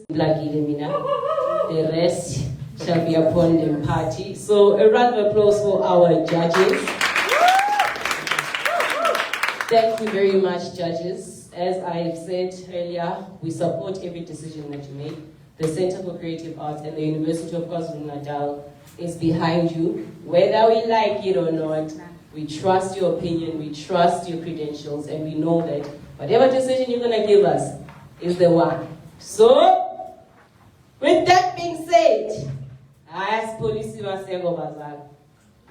The rest shall be upon the party. So a round of applause for our judges. Thank you very much, judges. As I said earlier, we support every decision that you make. The Center for Creative Arts and the University of KwaZulu-Natal is behind you. Whether we like it or not, we trust your opinion, we trust your credentials, and we know that whatever decision you're going to give us is the one. So, with that being said, I ask Police Masego Bazar.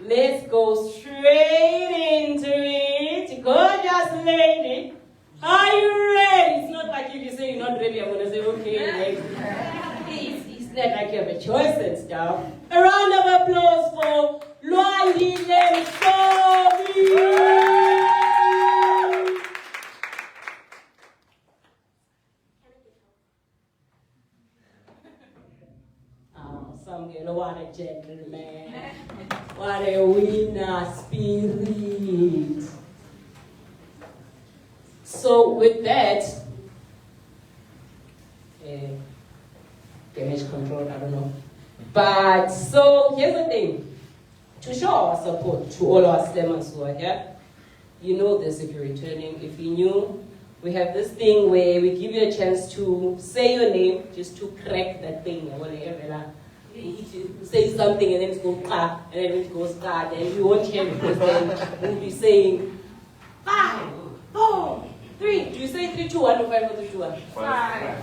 Let's go straight into it. Gorgeous lady, are you ready? It's not like if you say you're not ready, I'm going to say, okay, next. It's not like you have a choice and stuff. A round of applause for Lwandi Lemsobi. Some girl, what a gentleman. What a winner spirit. So with that, damage control, I don't know. But so here's the thing. To show our support to all our slammers who are here, you know this if you're returning. If you're new, we have this thing where we give you a chance to say your name, just to crack that thing. You say something and then it goes and then it goes and you won't hear because then we'll be saying 5, 4, 3. Do you say 3, 2, 1 or 5, 4, 3, 2, 1? 5,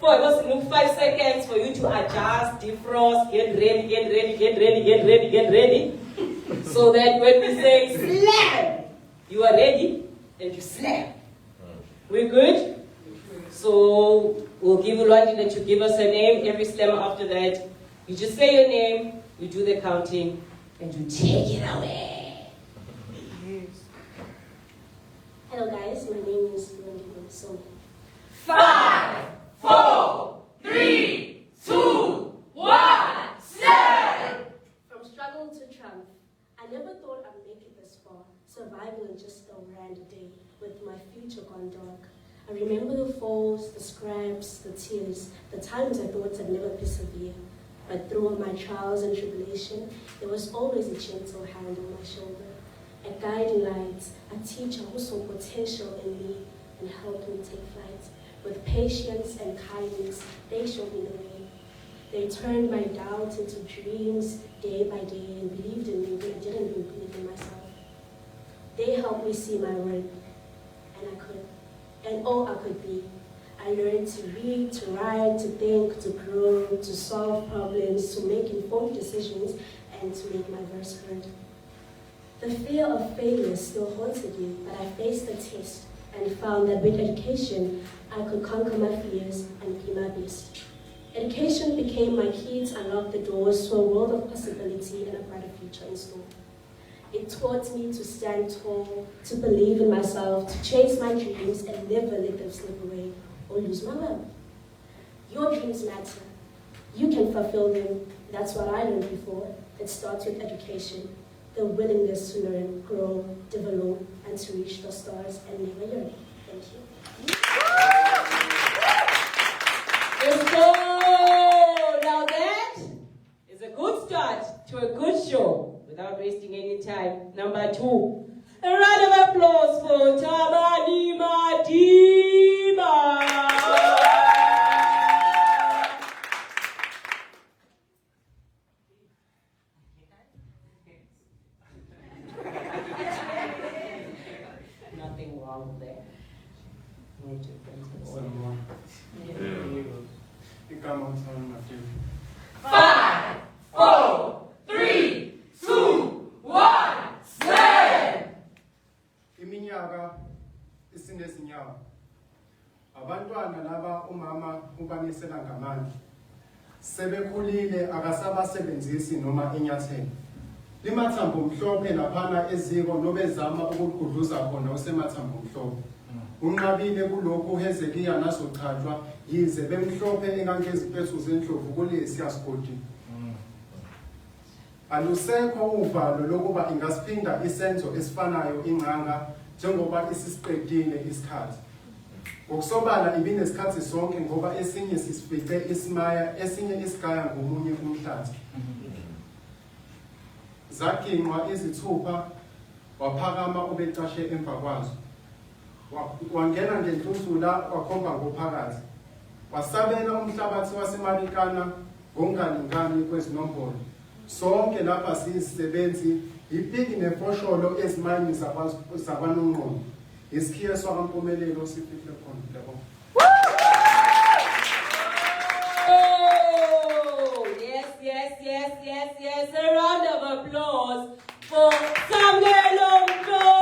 4. It was 5 seconds for you to adjust, defrost, get ready. So that when we say slam, you are ready and you slam. We're good? So we'll give you Lwandi that you give us a name. Every slammer after that, you just say your name, you do the counting, and you take it away. Hello guys, my name is Lwandi Lemsobi. 5, 4, 3, 2, 1, slam! From struggle to triumph, I never thought I'd make it this far, surviving on just a random day, with my future gone dark. I remember the falls, the scraps, the tears, the times I thought I'd never persevere. But through all my trials and tribulation, there was always a gentle hand on my shoulder, a guiding light, a teacher who saw potential in me and helped me take flight. With patience and kindness, they showed me the way. They turned my doubts into dreams day by day and believed in me when I didn't even believe in myself. They helped me see my worth, and all I could be. I learned to read, to write, to think, to grow, to solve problems, to make informed decisions, and to make my voice heard. The fear of failure still haunted me, but I faced the test and found that with education, I could conquer my fears and be my best. Education became my key to unlock the doors to a world of possibility and a brighter future in store. It taught me to stand tall, to believe in myself, to chase my dreams and never let them slip away or lose my will. Your dreams matter. You can fulfill them. That's what I learned before. It starts with education, the willingness to learn, grow, develop, and to reach the stars and never yearn. Thank you. Let's go! Now that is a good start to a good show. Without wasting any time, number 2. A round of applause for Tamani Madiba. Nothing wrong there. Five, 4, 3, 2, 1, slam! Iminyaka isinezinyawo. Abantwana laba umama ubanisela ngamandla. Sebekhulile akasabasebenzisi noma inyathelo. Limathambo mhlophe laphana eziko nobezama ukugudluza khona usemathambo mhlophe. Unqabile kulokho uHezekiya nasochajwa yize bemhlophe engangeziphethu zendlovu kulesi yasigodi. Alusekho uvalo lokuba ingasiphinda isenzo esifanayo ingqanga njengoba isisiqedile isikhathi. Ngokusobala ibinesikhathi sonke ngoba esinye sisifice isimaya, esinye isigaya ngomunye umhlathi. Zaginqwa izithupha, waphakama ubecashe emva kwazo. Wangena ngenhlusula wakhomba ngophakathi. Wasabela umhlabathi waseMarikana ngongalingani kwezinombolo. Sonke lapha siyisebenzi, ipiki nefosholo ezimayini zakwaNongqondo. Isikhiye swakampumelelo sifihle khona yabo. Oh, yes. A round of applause for Samuel Mlobo.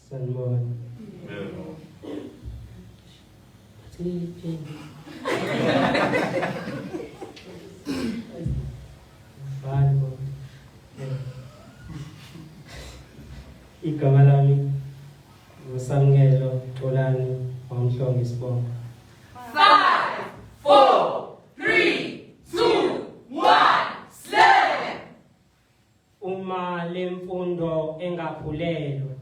Salmon. Igama lami nguSamngelo Xolani wamhlonga isibongo. 5, 4, 3, 2, 1, slam! Uma lemfundo engaphulelwe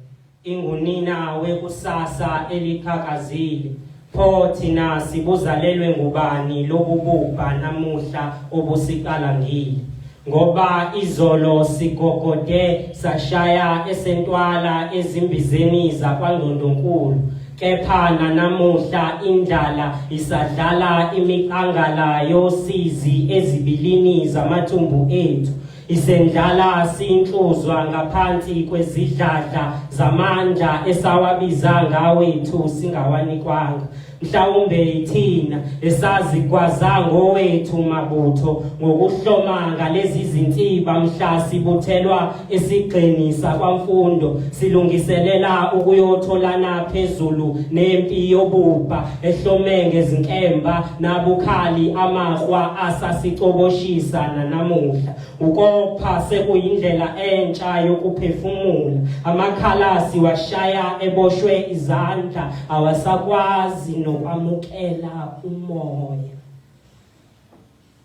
ingunina wekusasa eliqhakazile, pho thina sibuzalelwe ngubani lobububha namuhla obusiqalangile. Ngoba izolo sigogode sashaya esentwala ezimbizeni zakwaNdondonkulu, kepha namuhla indlala isadlala imiqangala yosizi ezibilini zamathumbu ethu. Isendlala sinhluzwa ngaphansi kwezidladla zamandla esawabiza ngawethu singawanikwanga. Mhlawumbe thina esazigwaza ngowethu mabutho ngokuhloma ngalezi zinsiba mhla sibuthelwa esigxeni sakwamfundo silungiselela ukuyotholana phezulu nempi yobubha ehlome ngezinkemba nabukhali amahwa asasicoboshisa namuhla. Ukopha sekuyindlela entsha yokuphefumula, amakhalasi washaya eboshwe izandla awasakwazi nokwamukela umoya.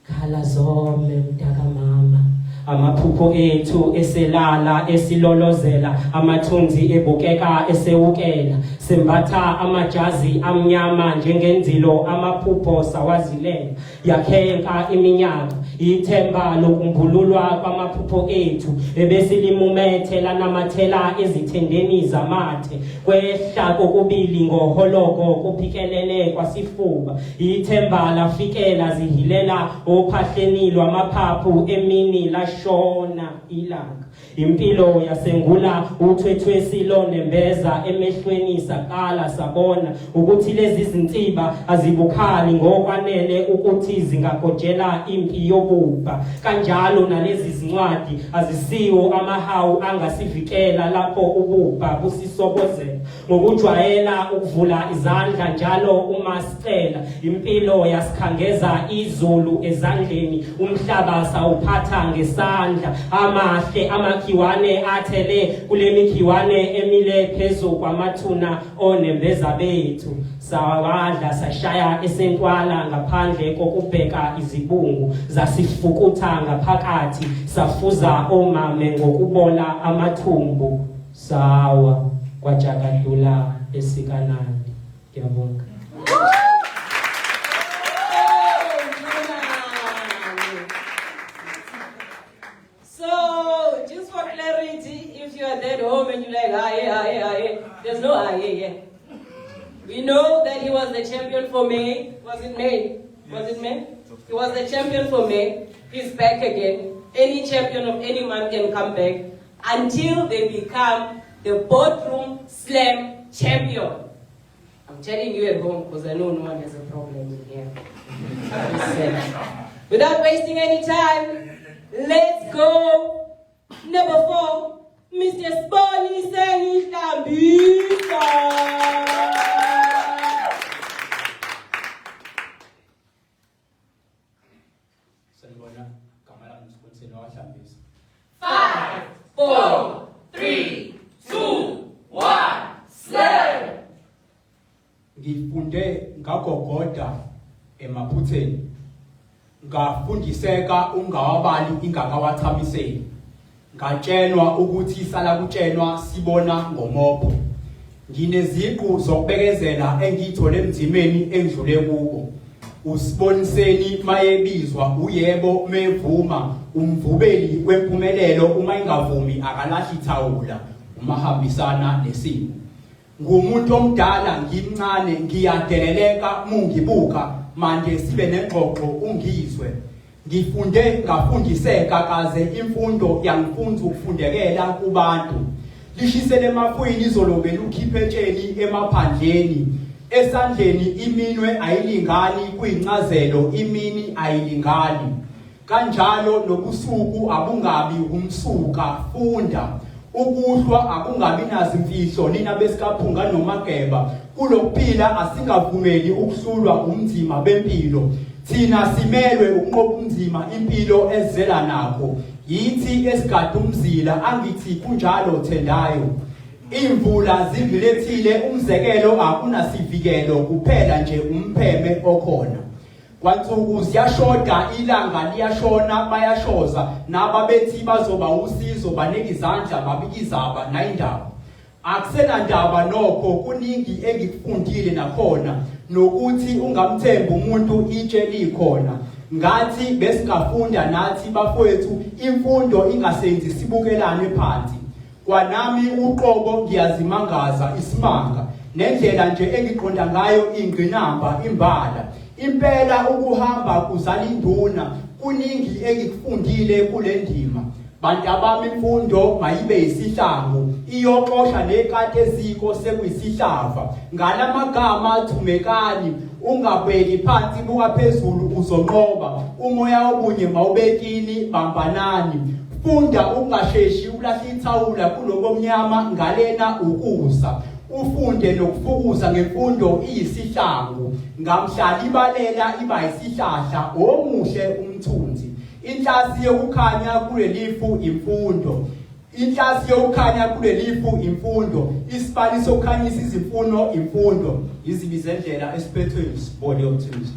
Khala zome mntakamama, amaphupho ethu eselala esilolozela, amathunzi ebukeka esewukela, sembatha amajazi amnyama njengenzilo amaphupho sawazilela. Yakhenka iminyaka ithemba lokumbululwa kwamaphupho ethu, ebeselimumethela namathela ezithendeni zamathe, kwehla kokubili ngoholoko kuphikelele kwasifuba. Ithemba lafikela zihilela ophahleni lwamaphaphu emini lashona ilanga. Impilo yasengula uthwethwe silonembeza emehlweni saqala sabona ukuthi lezi zinsiba azibukhali ngokwanele ukuthi zingagojela impi yobubha. Kanjalo nalezi zincwadi azisiwo amahawu angasivikela lapho ububha busisobozela. Ngokujwayela ukuvula izandla njalo uma sicela, impilo yasikhangeza izulu ezandleni, umhlaba sawuphatha ngesandla. Amahle amakhiwane athele kule mikhiwane emile phezu kwamathuna onembeza bethu. Sawadla sashaya esentwala ngaphandle kokubheka izibungu, zasifukutha ngaphakathi safuza omame ngokubola amathumbu. Sawa kwajakadula esikanandi. Ngiyabonga. So, just for clarity, if you are at home and you're like, aye, there's no aye. We know that he was the champion for May. Was it May? He was the champion for May. He's back again. Any champion of any month can come back until they become the Boardroom Slam champion. I'm telling you at home because I know no one has a problem in here. Without wasting any time, let's go. Number 4, Mr. Sponi Senitambisa. Sanibona, gama lami nguSibongiseni wahlambisa. 5, 4, 3, 2, 1, slam! ngifunde ngagogoda emaphutheni ngafundiseka ungawabali ingakawathamiseli ngatshenwa ukuthi sala kutshenwa sibona ngomopho ngineziqu zokubekezela engithole emzimeni engidlule kubo usiboniseni mayebizwa uyebo mevuma umvubeli wempumelelo uma ingavumi akalahli thawula umahambisana nesimo ngumuntu omdala ngimncane ngiyadeleleka mungibuka manje sibe nengxoxo ungizwe ngifunde ngafundiseka kaze imfundo yangifunza ukufundekela kubantu lishisele emafwini izolobe lukhiphe etsheni emaphandleni esandleni iminwe ayilingani kuyincazelo imini ayilingani kanjalo nobusuku abungabi umsuka funda ukuhlwa akungabi nazimfihlo nina besikaphunga nomageba kulokuphila asingavumeli ukuhlulwa umzima bempilo thina simelwe ukunqoba umzima impilo ezela nakho yithi esigada umzila angithi kunjalo thendayo imvula zindlulethile umzekelo akunasivikelo kuphela nje umpheme okhona kwansuku siyashoda ilanga liyashona bayashoza nababethi bazoba usizo banike izandla babikizaba nayindaba akusena ndaba nokho kuningi engikufundile nakhona nokuthi ungamthemba umuntu itshe likhona ngathi besingafunda nathi bafowethu imfundo ingasenzi sibukelane phansi kwanami uqobo ngiyazimangaza isimanga nendlela nje engiqonda ngayo ingqinamba imbala impela ukuhamba kuzala induna kuningi engikufundile kule ndima bantu abami imfundo mayibe isihlangu iyoxosha nekade eziko sekuyisihlava ngalamagama athumekani ungabheki phansi buka phezulu uzonqoba umoya obunye mawubekini bambanani funda ungasheshi ulahla ithawula kulobomnyama ngalena ukusa ufunde nokufukuza ngemfundo iyisihlangu ngamhlala ibalela iba isihlahla omuhle umthunzi inhlasi yokukhanya kulelifu imfundo inhlasi yokukhanya kulelifu imfundo isibani sokukhanyisa izimfuno imfundo izibizendlela esiphethwe isibole yomthunzi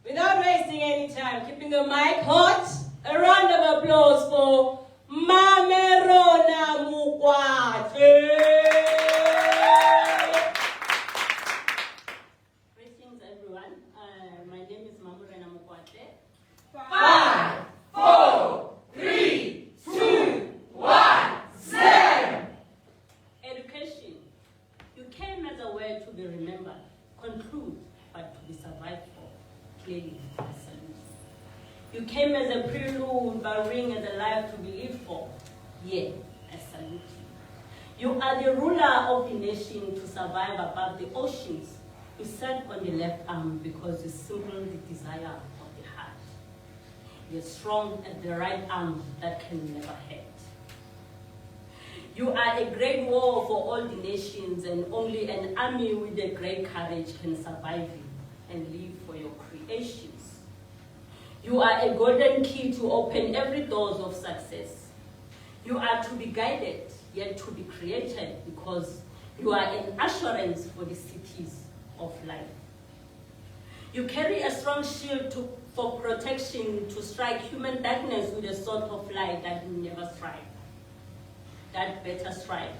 Without wasting any time, keeping the mic hot, a round of applause for Mamerona Mukwate. Greetings, everyone. My name is Mamerona Mukwate. 5, 4, 3, 2, 1, slam! Education. You came as a word to be remembered, conclude, but to be survived for. Clearly, I salute you. You came as a prelude, but ring as a life to be lived for. Yeah, I salute you. You are the ruler of the nation to survive above the oceans. You sat on the left arm because you simple the desire of the heart. You're strong at the right arm that can never hurt. You are a great war for all the nations, and only an army with a great courage can survive you and live for your creations. You are a golden key to open every doors of success. You are to be guided, yet to be created, because you are an assurance for the cities of life. You carry a strong shield for protection to strike human darkness with a sword of light that will never strike. That better strike.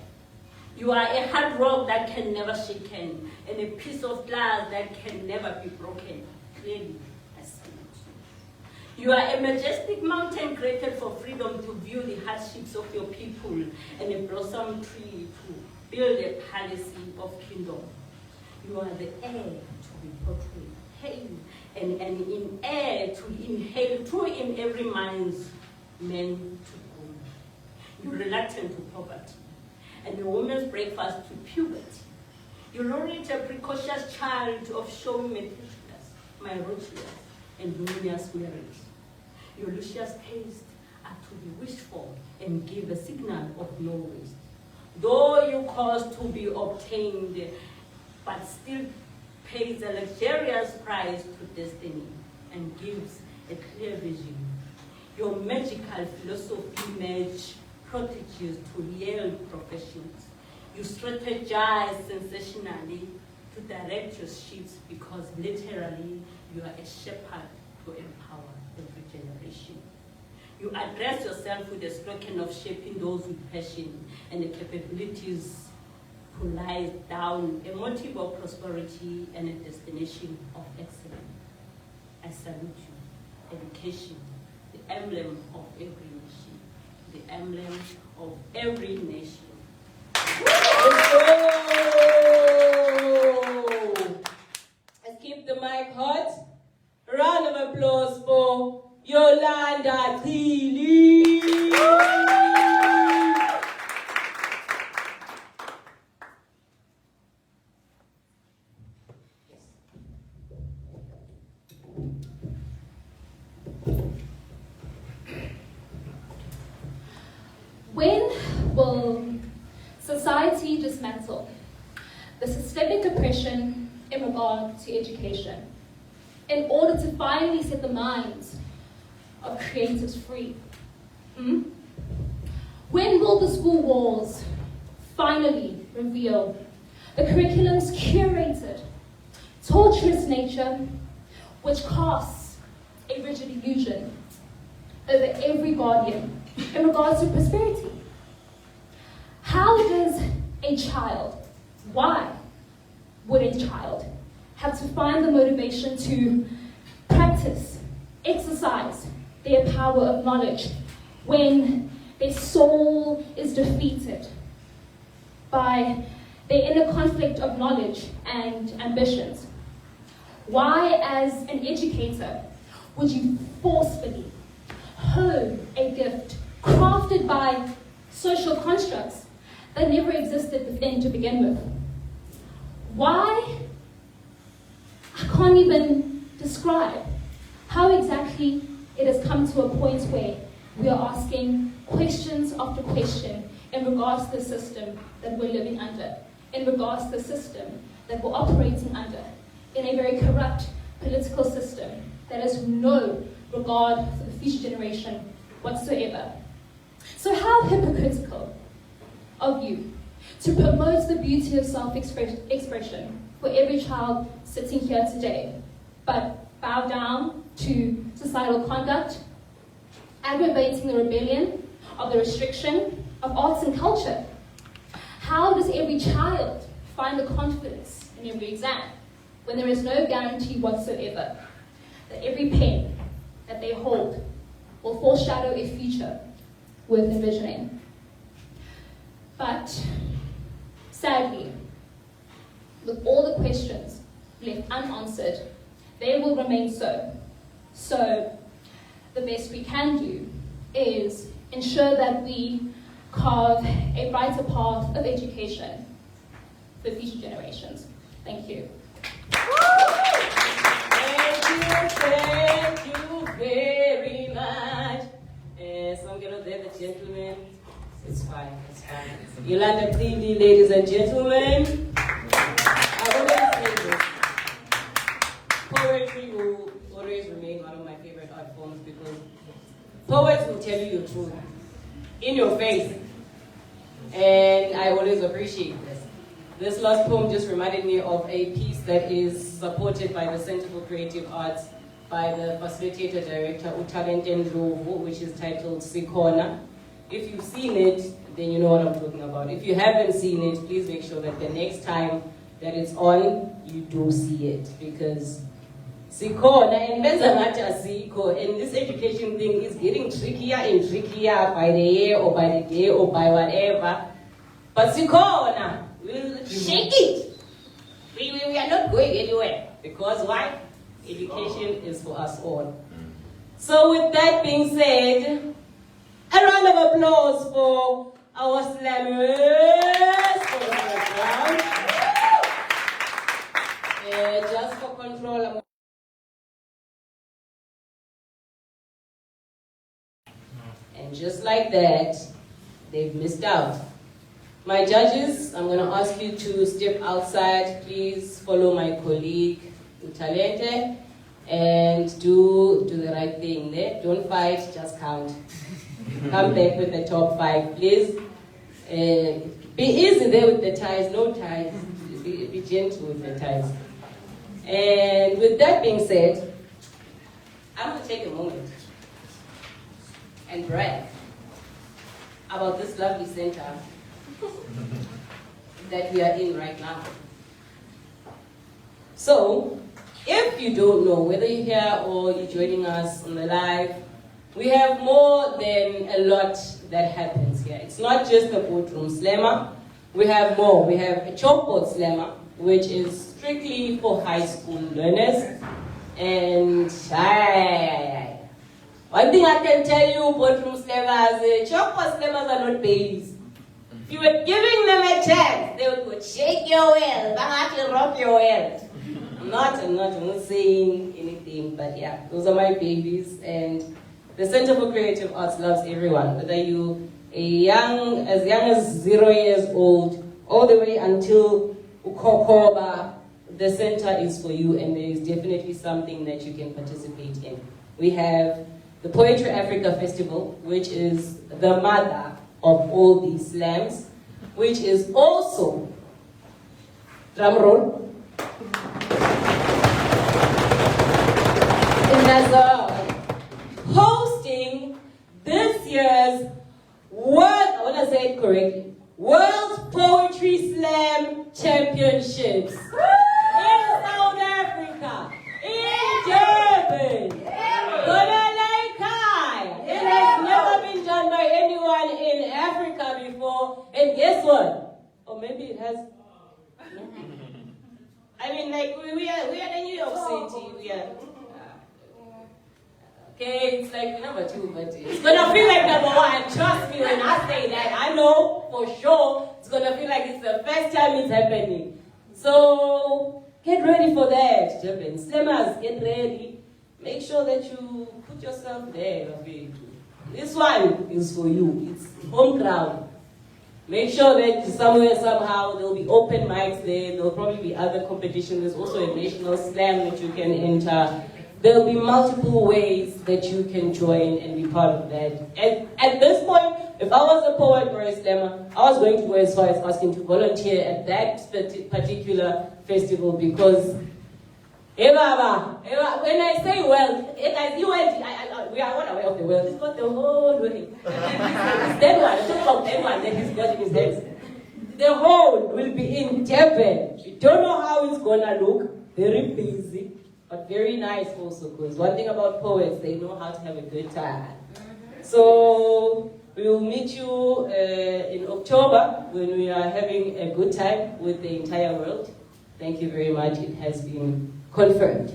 You are a hard rock that can never shaken, and a piece of glass that can never be broken. Clearly, I salute you. You are a majestic mountain created for freedom to view the hardships of your people, and a blossom tree to build a palace of kingdom. You are the air to be portrayed, hail, and in air to inhale, true in every mind's men to grow. You're reluctant to poverty, and a woman's breakfast to puberty. You laureate a precocious child of showy meticulous, myrocious, and luminous merit. Your luscious taste are to be wished for and give a signal of no waste. Though you cause to be obtained, but still pays a luxurious price to destiny and gives a clear vision. Your magical philosophy match prodigies to yield professions. You strategize sensationally to direct your sheep because literally you are a shepherd to empower every generation. You address yourself with a slogan of shaping those with passion and the capabilities to lie down a motive of prosperity and a destination of excellence. I salute you. Education, the emblem of every nation. The emblem of every nation. Let's keep the mic hot. Round of applause for Yolanda Cleely. When will society dismantle the systemic oppression in regard to education in order to finally set the minds of creatives free? When will the school walls finally reveal the curriculum's curated, torturous nature, which casts a rigid illusion over every guardian in regards to prosperity? How does a child, why would a child have to find the motivation to practice, exercise their power of knowledge when their soul is defeated by their inner conflict of knowledge and ambitions? Why, as an educator, would you forcefully hone a gift crafted by social constructs that never existed within to begin with? Why? I can't even describe how exactly it has come to a point where we are asking questions after question in regards to the system that we're living under, in regards to the system that we're operating under, in a very corrupt political system that has no regard for the future generation whatsoever. So how hypocritical of you to promote the beauty of self-expression for every child sitting here today, but bow down to societal conduct, aggravating the rebellion of the restriction of arts and culture. How does every child find the confidence in every exam when there is no guarantee whatsoever that every pen that they hold will foreshadow a future worth envisioning? But sadly, with all the questions left unanswered, they will remain so. So the best we can do is ensure that we carve a brighter path of education for future generations. Thank you. Thank you very much. Some girl there, the gentleman. It's fine, it's fine. Yolanda Cleely, ladies and gentlemen. I always say this. Poetry will always remain one of my favorite art forms because poets will tell you your truth in your face. And I always appreciate this. This last poem just reminded me of a piece that is supported by the Center for Creative Arts by the facilitator director Utalente Ndlovu, which is titled Sikhona. If you've seen it, then you know what I'm talking about. If you haven't seen it, please make sure that the next time that it's on, you do see it. Because Sikhona and Sikho, and this education thing is getting trickier and trickier by the year or by the day or by whatever. But Sikhona, we'll shake it. We are not going anywhere. Because why? Education is for us all. So with that being said, a round of applause for our slammers for the background. Just for control. And just like that, they've missed out. My judges, I'm going to ask you to step outside. Please follow my colleague, Utalente, and do the right thing. Don't fight, just count. come back with the top 5, please. Be easy there with the ties, no ties. Be gentle with the ties. And with that being said, I'm going to take a moment and brag about this lovely center that we are in right now. So, if you don't know, whether you're here or you're joining us on the live, we have more than a lot that happens here. It's not just the Boardroom Slammer. We have more. We have a chalkboard slammer, which is strictly for high school learners. And one thing I can tell you, Boardroom Slammers, chalkboard slammers are not babies. If you were giving them a chance, they would shake your well, actually rock your well. I'm not saying anything, but yeah, those are my babies. And the Center for Creative Arts loves everyone, whether you as young as 0 years old, all the way until Ukokoba. The center is for you, and there is definitely something that you can participate in. We have the Poetry Africa Festival, which is the mother of all these slams, which is also, drum roll, in Nazareth, hosting this year's I want to say it correctly, World Poetry Slam Championships in South Africa, in Durban. It has never been done by anyone in Africa before, and guess what? Or maybe it has. I mean, like we are in New York City. We are. Okay, it's like number 2, but it's gonna feel like number 1. Trust me when I say that. I know for sure it's gonna feel like it's the first time it's happening. So get ready for that, Durban. Slammers, get ready. Make sure that you put yourself there. This one is for you. It's home ground. Make sure that somewhere, somehow, there'll be open mics there. There'll probably be other competitions. There's also a national slam that you can enter. There'll be multiple ways that you can join and be part of that. At this point, if I was a poet or a slammer, I was going to go as far as asking to volunteer at that particular festival because when I say world, we are all aware of the world. It's got the whole way. It's that one. I'm talking about that one that he's got in his hands. The whole will be in Durban. We don't know how it's gonna look. Very busy. But very nice also, because one thing about poets, they know how to have a good time. So we will meet you in October when we are having a good time with the entire world. Thank you very much. It has been confirmed.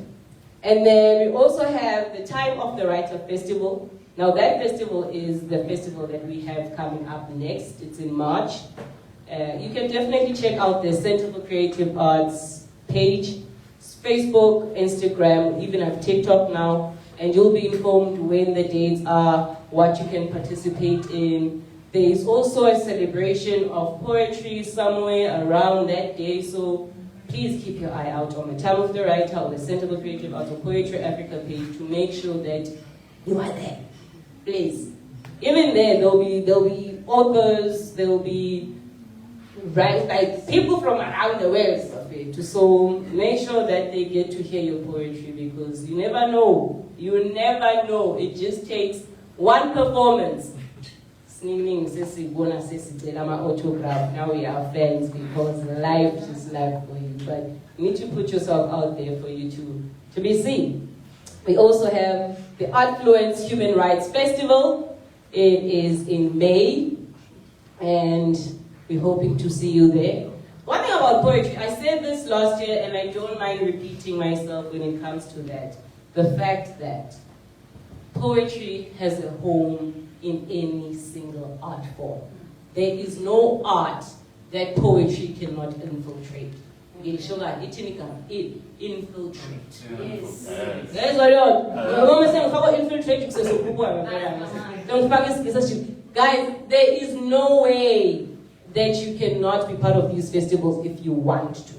And then we also have the Time of the Writer Festival. Now that festival is the festival that we have coming up next. It's in March. You can definitely check out the Center for Creative Arts page. Facebook, Instagram, even have TikTok now, and you'll be informed when the dates are, what you can participate in. There is also a celebration of poetry somewhere around that day, so please keep your eye out on the Time of the Writer or the Center for Creative Arts or Poetry Africa page to make sure that you are there. Please. Even there, there'll be authors, there'll be like people from around the world. So make sure that they get to hear your poetry because you never know. You never know. It just takes one performance. Autograph. Now we are fans because life is life for you. But you need to put yourself out there for you to be seen. We also have the Artfluence Human Rights Festival. It is in May, and we're hoping to see you there. One thing about poetry, I said this last year and I don't mind repeating myself when it comes to that. The fact that poetry has a home in any single art form. There is no art that poetry cannot infiltrate. Infiltrate. Yes. Guys, guys, there is no way that you cannot be part of these festivals if you want to.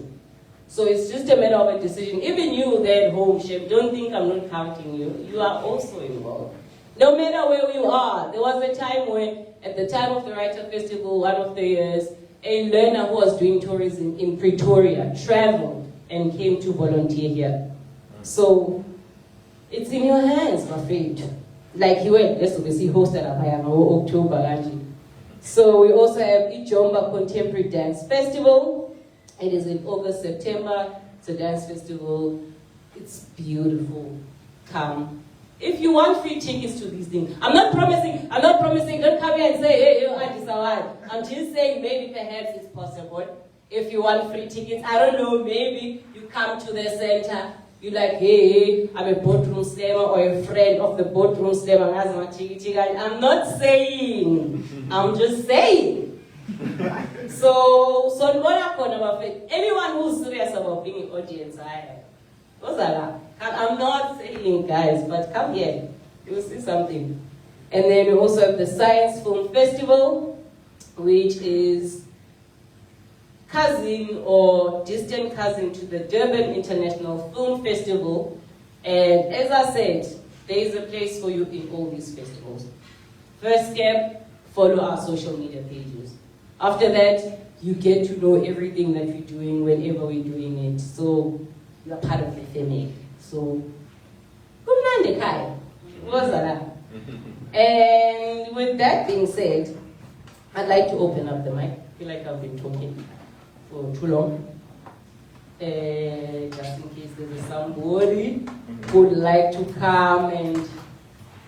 So it's just a matter of a decision. Even you there at home, Chef, don't think I'm not counting you. You are also involved. No matter where you are, there was a time when, at the time of the Writer Festival, one of the years, a learner who was doing tourism in Pretoria traveled and came to volunteer here. So, it's in your hands, my friend. Like he went, let's obviously hosted up in October, Angie. So we also have Ijomba Contemporary Dance Festival. It is in August, September. It's a dance festival. It's beautiful. Come. If you want free tickets to these things, I'm not promising, don't come here and say, hey, Auntie Sawad. I'm just saying maybe perhaps it's possible. If you want free tickets, I don't know, maybe you come to the center, you're like, hey, I'm a boardroom slammer or a friend of the boardroom slammer. I'm not saying, I'm just saying. So anyone who's serious about being an audience, I'm not saying, guys, but come here, you'll see something. And then we also have the Science Film Festival, which is cousin or distant cousin to the Durban International Film Festival. And as I said, there is a place for you in all these festivals. First step, follow our social media pages. After that, you get to know everything that we're doing whenever we're doing it. So you are part of the family. So, and with that being said, I'd like to open up the mic. I feel like I've been talking for too long. Just in case there is somebody who would like to come and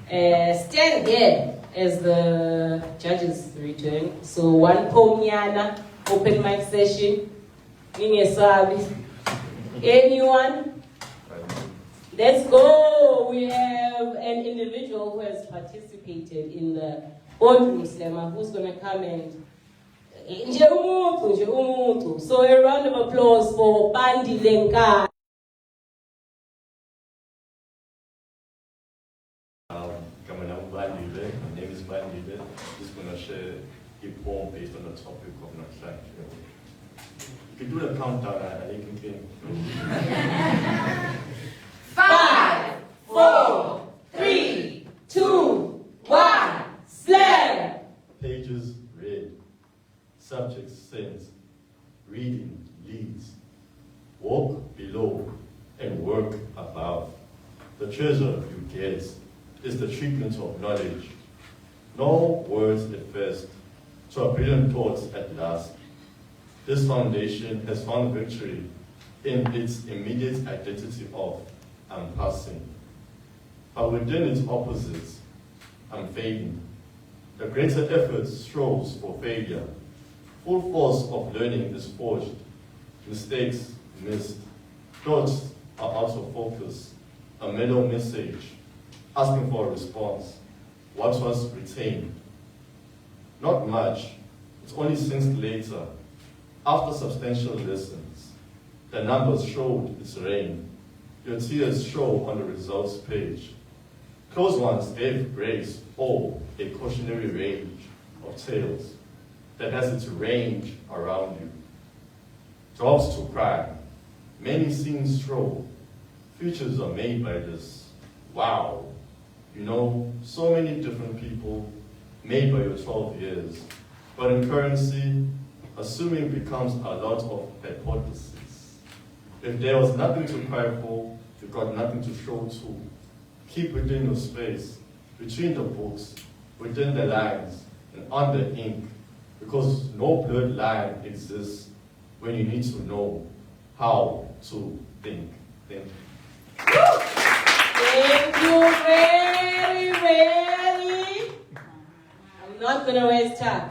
stand here as the judges return. So one Pomyana, open mic session. Anyone? Let's go. We have an individual who has participated in the Boardroom Slammer who's going to come and so a round of applause for Bandi Lenka. My name is Bandi. Just going to share a poem based on the topic of Nakshak. You can do the countdown and you can 5, 4, 3, 2, 1, slam! Pages read, subject sense, reading leads, walk below and work above. The treasure you get is the treatment of knowledge. No words at first, to a brilliant thoughts at last. This foundation has found victory in its immediate identity of I'm passing. But within its opposites, I'm fading. The greater effort strives for failure. Full force of learning is forged. Mistakes missed. Thoughts are out of focus. A middle message, asking for a response. What was retained? Not much. It's only since later, after substantial lessons, the numbers showed its reign. Your tears show on the results page. Close ones gave grace or a cautionary range of tales that has its range around you. Jobs to cry, many scenes stroll. Futures are made by this. Wow. You know, so many different people made by your 12 years. But in currency, assuming becomes a lot of hypothesis. If there was nothing to cry for, you got nothing to show to. Keep within your space, between the books, within the lines, and on the ink, because no blurred line exists when you need to know how to think. Thank you very. I'm not going to waste time.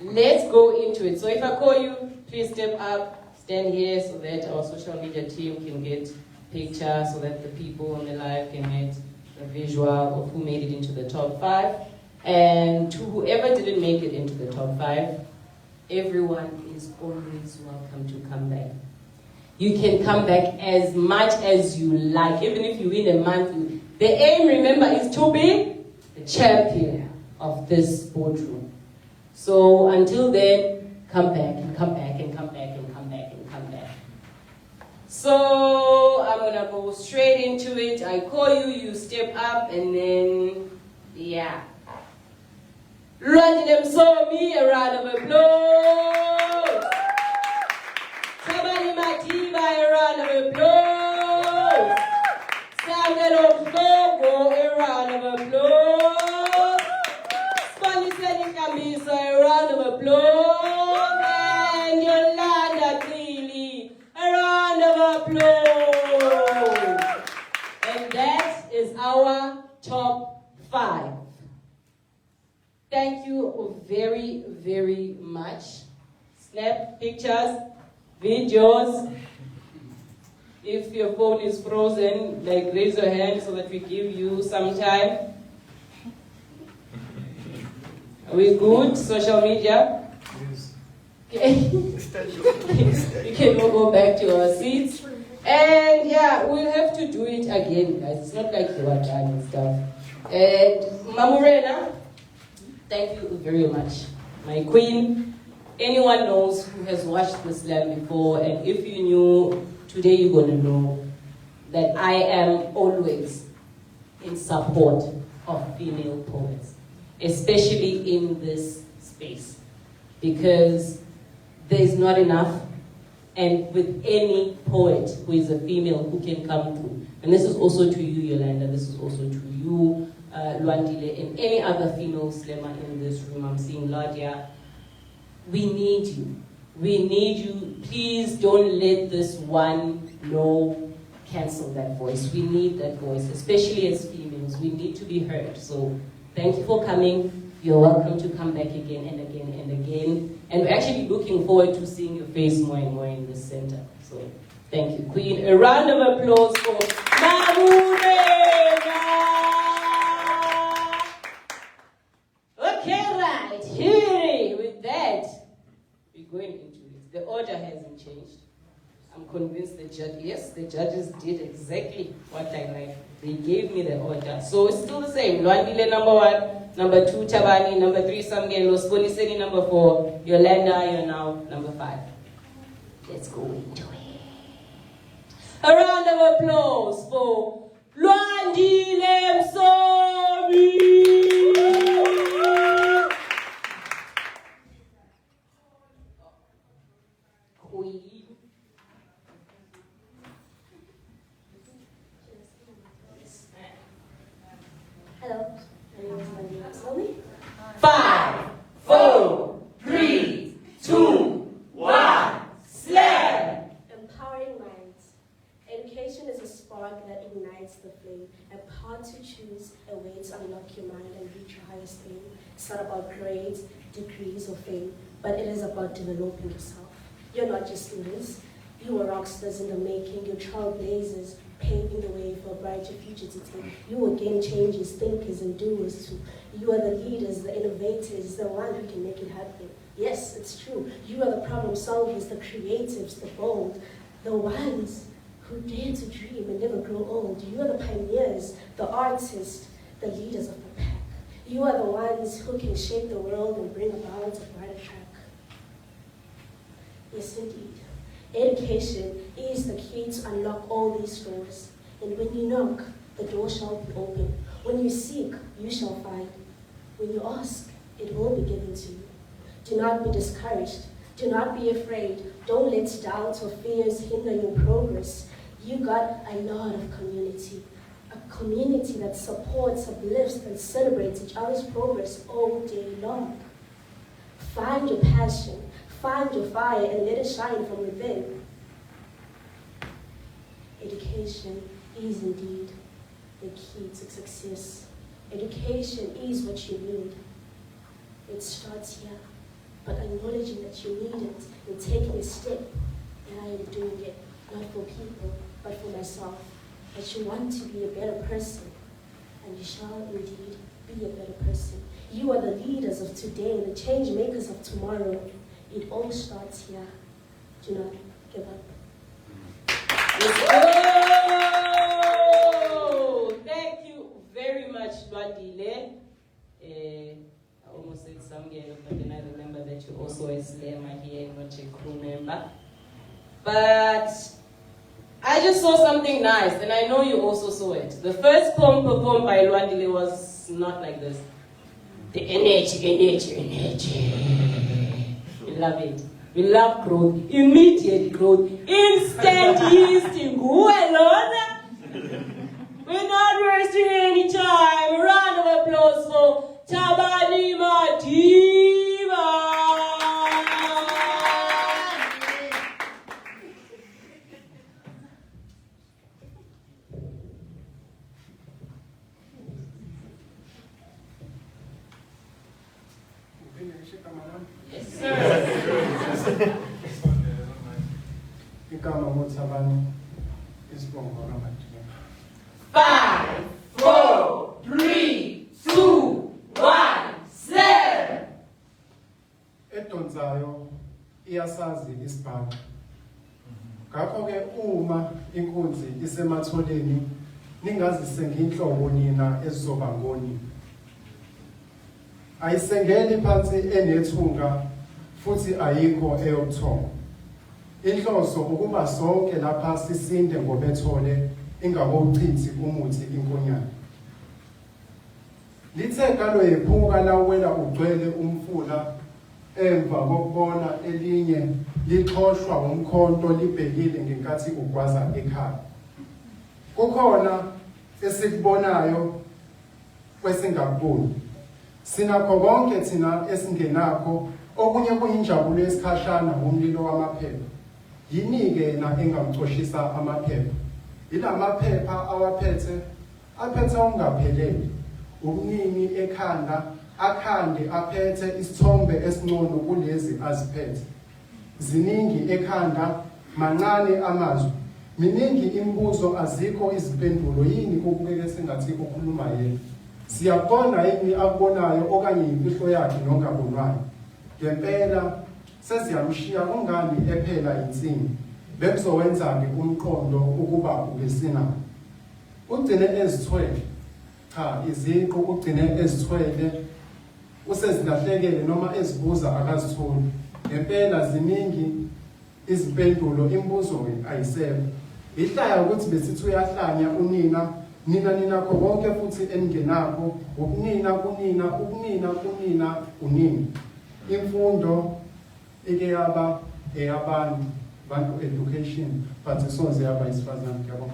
Let's go into it. So if I call you, please step up, stand here so that our social media team can get pictures, so that the people on the live can get a visual of who made it into the top 5. And to whoever didn't make it into the top 5, everyone is always welcome to come back. You can come back as much as you like, even if you win a month. The aim, remember, is to be the champion of this boardroom. So until then, come back and come back and come back and come back and come back. So I'm gonna go straight into it. I call you, you step up, and then, yeah. Lwandile Msomi, a round of applause. Tabani Matiba, a round of applause. Samuel Oklogo, a round of applause. Spaniseni Kamisa, a round of applause. And Yolanda Cleely, a round of applause. And that is our top 5. Thank you very, very much. Snap pictures, videos. If your phone is frozen, like raise your hand so that we give you some time. Are we good? Social media? Yes. Okay. We can all go back to our seats. And yeah, we'll have to do it again, guys. It's not like you are done and stuff. And Mamurena, thank you very much, my queen. Anyone knows who has watched the slam before, and if you knew, today you're going to know that I am always in support of female poets, especially in this space, because there's not enough, and with any poet who is a female who can come through. And this is also to you, Yolanda, this is also to you, Lwandile, and any other female slammer in this room. I'm seeing Ladia. We need you. We need you. Please don't let this one no cancel that voice. We need that voice, especially as females. We need to be heard. So thank you for coming. You're welcome to come back again and again and again. And we're actually looking forward to seeing your face more and more in the center. So thank you, Queen. A round of applause for Mamurena. Okay, right. Here, with that, we're going into it. The order hasn't changed. I'm convinced the judges did exactly what I like. They gave me the order. So it's still the same. Lwandile number 1, number 2 Tabani, number 3 Samgelo, Sponiseni number 4, Yolanda, you're now number 5. Let's go into it. A round of applause for Lwandile Msomi. Queen. Hello, my name is Lwandile Msomi. 5, 4, 3, 2, 1, slam! Empowering minds. Education is a spark that ignites the flame, a path to choose, a way to unlock your mind and reach your highest aim. It's not about grades, degrees, or fame, but it is about developing yourself. You're not just students. You are rockstars in the making. You're trailblazers, paving the way for a brighter future to take. You are game changers, thinkers, and doers too. You are the leaders, the innovators, the ones who can make it happen. Yes, it's true. You are the problem solvers, the creatives, the bold, the ones who dare to dream and never grow old. You are the pioneers, the artists, the leaders of the pack. You are the ones who can shape the world and bring about a brighter track. Yes, indeed. Education is the key to unlock all these doors. And when you knock, the door shall be open. When you seek, you shall find. When you ask, it will be given to you. Do not be discouraged. Do not be afraid. Don't let doubts or fears hinder your progress. You got a lot of community. A community that supports, uplifts, and celebrates each other's progress all day long. Find your passion. Find your fire and let it shine from within. Education is indeed the key to success. Education is what you need. It starts here, but acknowledging that you need it and taking a step, and I am doing it, not for people, but for myself. That you want to be a better person, and you shall indeed be a better person. You are the leaders of today, the change makers of tomorrow. It all starts here. Do not give up. Let's go! Thank you very much, Lwandile. I almost said Samgelo, but then I remember that you're also a slammer here, not a crew member. But I just saw something nice, and I know you also saw it. The first poem performed by Luandile was not like this. The energy. We love it. We love growth. Immediate growth. Instant yeasting. We're not wasting any time. A round of applause for Tabani Madiba. Yes, sir. Igama ngothabani isibongo noma 5, 4, 3, 2, 1, slam! edonsayo iyasazi isibhalo. Ngakho-ke uma inkunzi isematholeni ningazise nginhlobo nina ezizoba ngoni. Ayisengeli phansi enethunga futhi ayikho eyobuthongo. Inhloso ukuba sonke lapha sisinde ngobethole ingabowuchithi umuthi inkonyane. Lithe kalo yephuka lawela ugcwele umfula emva kokubona elinye lixhoshwa umkhonto libhekile ngenkathi ugwaza ekhaya. Kukhona esikubonayo kwesingakuboni. Sinakho konke thina esingenakho okunye kuyinjabulo yesikhashana ngomlilo wamaphepha. Yini-ke yena engamcoshisa amaphepha. Ilamaphepha awaphethe aphethe ungaphelele. Ukuningi ekhanda akhande aphethe isithombe esingcono kulezi aziphethe. Ziningi ekhanda mancane amazwi. Miningi imibuzo azikho izimpendulo yini kubukeke sengathi ukukhuluma yena. Siyabona yini akubonayo okanye impihlo yakhe nongabonwayo. Ngempela sesiyamshiya ungani ephela insini. Bekuzowenza-ke umqondo ukuba ubesina. Ugcine ezithwele. Cha iziqu ugcine ezithwele. Usezilahlekele noma ezibuza akazitholi. Ngempela ziningi izimpendulo imibuzo ayisekho. Ihlaya ukuthi besithi uyahlanya unina nina konke futhi engenakho ukunina unini. Imfundo ike yaba eyabantu bantu education but isonze yaba isifazane yabo.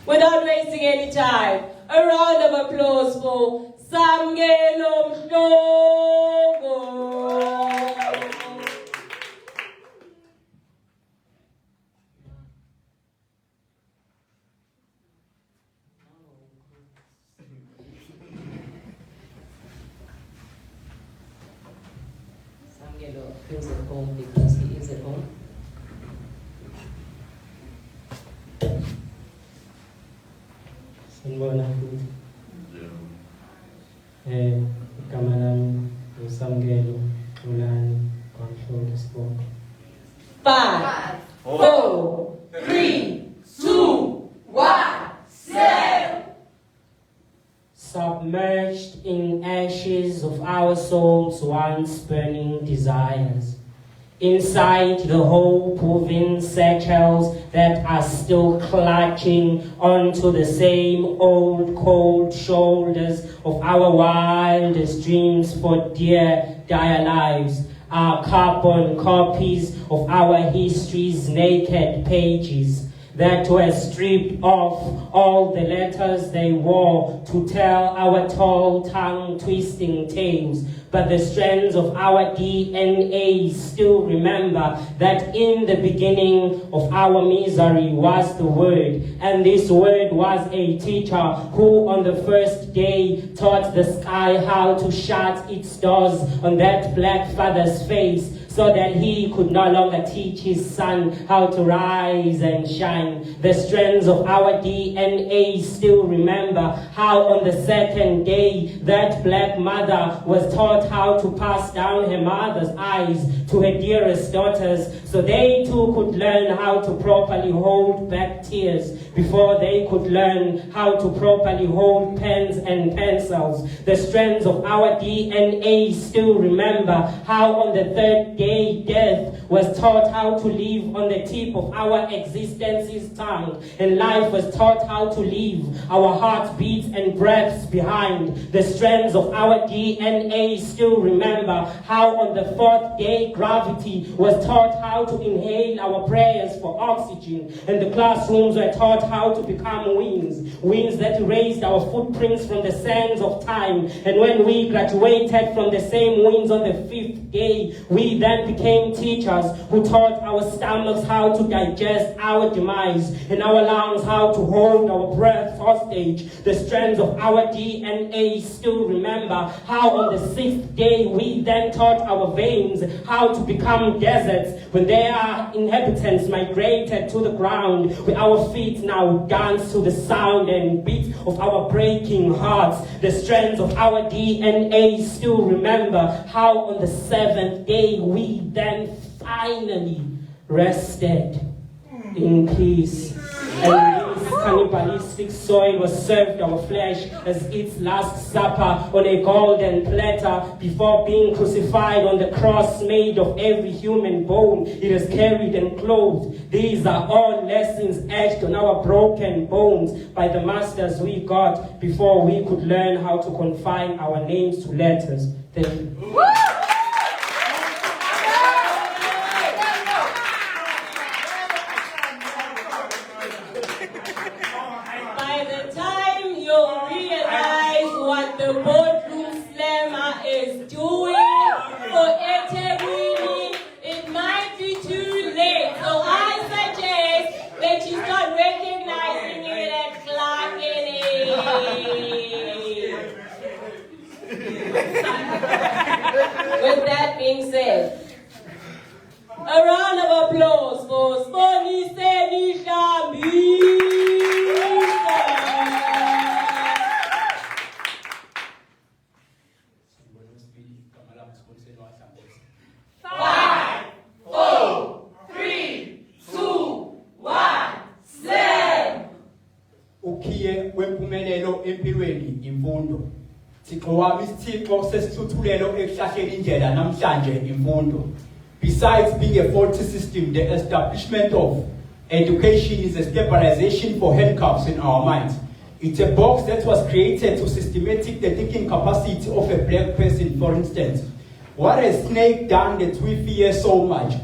Without wasting any time, a round of applause for Samgelo Mhlobo. Samgelo feels at home because he is at home. Sanibona futhi. Igama lami uSamkelo Xolani kwaMhlolo Sibongo. 5, 4, 3, 2, 1, slam! Submerged in ashes of our souls' once burning desires. Inside the hope of insects that are still clutching onto the same old cold shoulders of our wildest dreams for dear, dire lives, are carbon copies of our history's naked pages that were stripped off all the letters they wore to tell our tall tongue-twisting tales. But the strands of our DNA still remember that in the beginning of our misery was the Word, and this Word was a teacher who on the first day taught the sky how to shut its doors on that black father's face, so that he could no longer teach his son how to rise and shine. The strands of our DNA still remember how on the second day that black mother was taught how to pass down her mother's eyes to her dearest daughters, so they too could learn how to properly hold back tears. before they could learn how to properly hold pens and pencils. The strands of our DNA still remember how on the third day death was taught how to live on the tip of our existence's tongue, and life was taught how to live our heartbeats and breaths behind. The strands of our DNA still remember how on the fourth day gravity was taught how to inhale our prayers for oxygen, and the classrooms were taught how to become wings that erased our footprints from the sands of time. And when we graduated from the same wings on the fifth day, we then became teachers who taught our stomachs how to digest our demise, and our lungs how to hold our breath hostage. The strands of our DNA still remember how on the sixth day we then taught our veins how to become deserts when their inhabitants migrated to the ground, where our feet now dance to the sound and beat of our breaking hearts. The strands of our DNA still remember how on the seventh day we then finally rested in peace. And this cannibalistic soil was served our flesh as its last supper on a golden platter before being crucified on the cross made of every human bone it is carried and clothed. These are all lessons etched on our broken bones by the masters we got before we could learn how to confine our names to letters. Thank you. The Boardroom Slammer is doing for Eterini, it might be too late. So I suggest that you start recognizing it and clocking it. With that being said, a round of applause for Sponi Senishambi. 5, 4, 3, 2, 1, slam! Ukhiye wempumelelo empilweni imfundo. Thixo wami isithixo sesithuthulelo ekuhlahleni indlela namhlanje imfundo. Besides being a faulty system, the establishment of education is a stabilization for handcuffs in our minds. It's a box that was created to systematic the thinking capacity of a black person, for instance. What has snake done that we fear so much?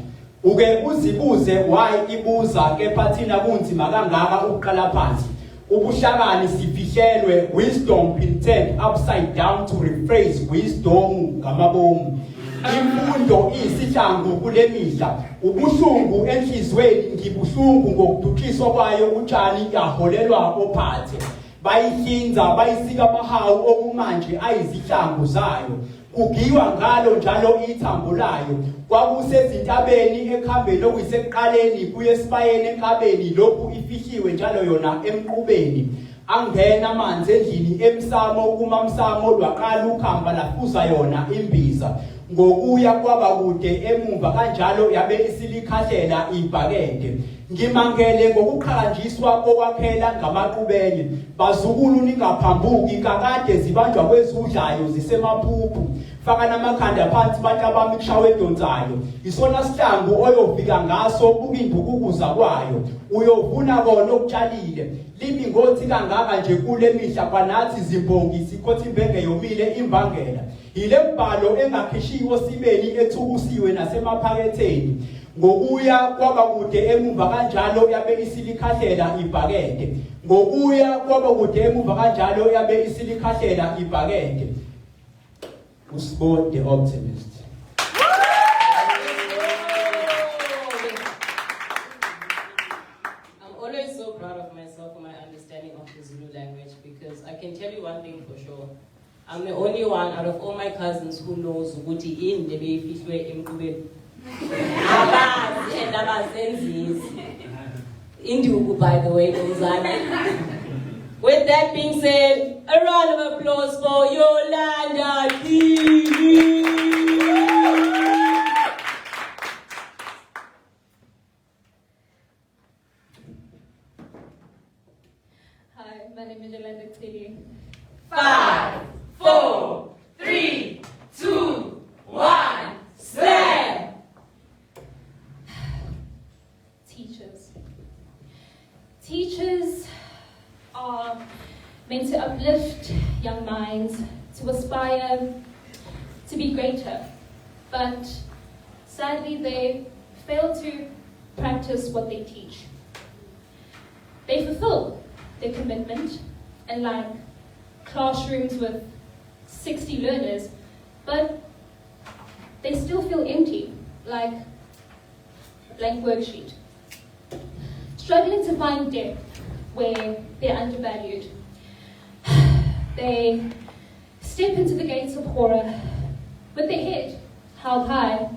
Uke uzibuze why ibuza kepha thina kunzima kangaka ukuqala phansi. Ubuhlakani sifihlelwe, wisdom printed upside down to rephrase wisdom ngamabomu. Imfundo isihlangu kule mihla. Ubuhlungu enhlizweni ngibuhlungu ngokudutshiswa kwayo utshani yaholelwa ophathe. Bayihlinza bayisika amahawu okumanje ayizihlangu zayo. Kugiwa ngalo njalo ithambo layo. Kwakusezintabeni ekhambeni okuyisekuqaleni kuye esibayeni enkabeni lokhu ifihliwe njalo yona emqubeni. Angena amanzi endlini emsamo kumamsamo lwaqala ukhamba lafuza yona imbiza. Ngokuya kwaba kude emumva kanjalo yabe isilikhahlela ibhakede. Ngimangele ngokuqhanjiswa kokwaphela ngamaqubenye. Bazukulu ningaphambuki kakade zibanjwa kwezudlayo zisemaphuphu. Faka namakhanda phansi bantu abami kushawe edonsayo. Isona sihlangu oyofika ngaso ukindukukuza kwayo. Uyovuna kona okutshalile. Limi ngothi kangaka nje kule mihla kwanathi zimbongi sikhothi imbenge yomile imbangela. Ile mbhalo engakhishiwe sibeni ethukusiwe nasemaphaketheni. Ngokuya kwaba kude emumva kanjalo yabe isilikhahlela ibhakede. Ngokuya kwaba kude emumva kanjalo yabe isilikhahlela ibhakede. Usbo the optimist. I'm always so proud of myself for my understanding of the Zulu language, because I can tell you one thing for sure. I'm the only one out of all my cousins who knows Uguti in the Bayfishway in Kube. And Abazenzis. Indugu, by the way, Gonzaga. With that being said, a round of applause for Yolanda TV. 5, 4, 3, 2, 1, slam! Teachers. Teachers are meant to uplift young minds, to aspire to be greater, but sadly they fail to practice what they teach. They fulfill their commitment and like classrooms with 60 learners, but they still feel empty, like a blank worksheet. Struggling to find depth where they're undervalued. They step into the gates of horror with their head held high,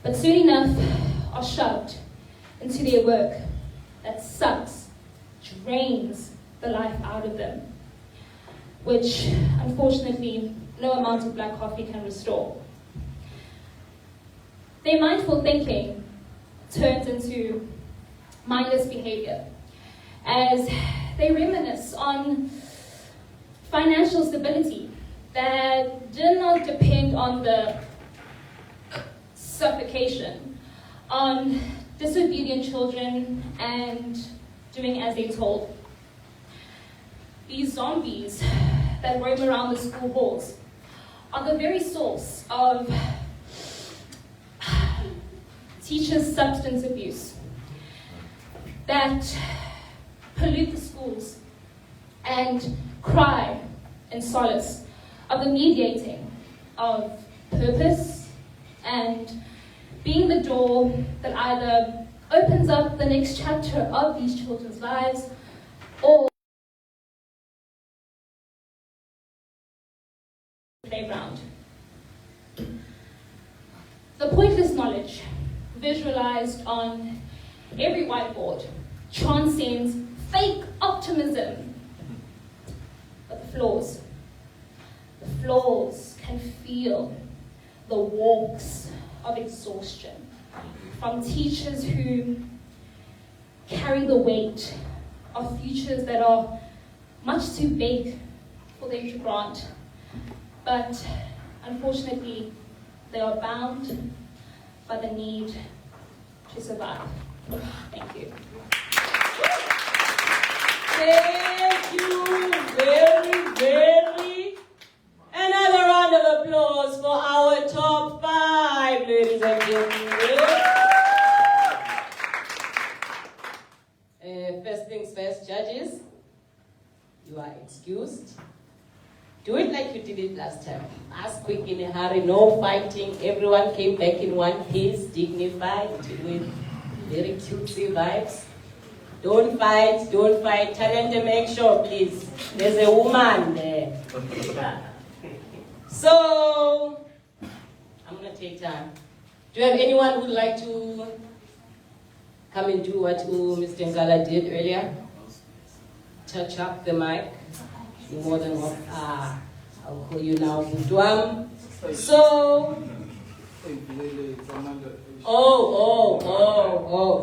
but soon enough are shoved into their work that sucks, drains the life out of them, which unfortunately no amount of black coffee can restore. Their mindful thinking turns into mindless behavior as they reminisce on financial stability that did not depend on the suffocation, on disobedient children and doing as they're told. These zombies that roam around the school halls are the very source of teachers' substance abuse that pollute the schools and cry in solace of the mediating of purpose and being the door that either opens up the next chapter of these children's lives or playground. The pointless knowledge visualized on every whiteboard transcends fake optimism. But the flaws can feel the walks of exhaustion from teachers who carry the weight of futures that are much too big for them to grant. But unfortunately, they are bound by the need to survive. Thank you. Thank you very. Another round of applause for our top 5, ladies and gentlemen. First things first, judges, you are excused. Do it like you did it last time. Ask quick in a hurry, no fighting. Everyone came back in one piece, dignified, with very cutesy vibes. Don't fight. Talente, make sure, please. There's a woman there. So, I'm going to take time. Do you have anyone who would like to come and do what Mr. Ngala did earlier? Touch up the mic. You're more than welcome. I'll call you now, Budwam. So,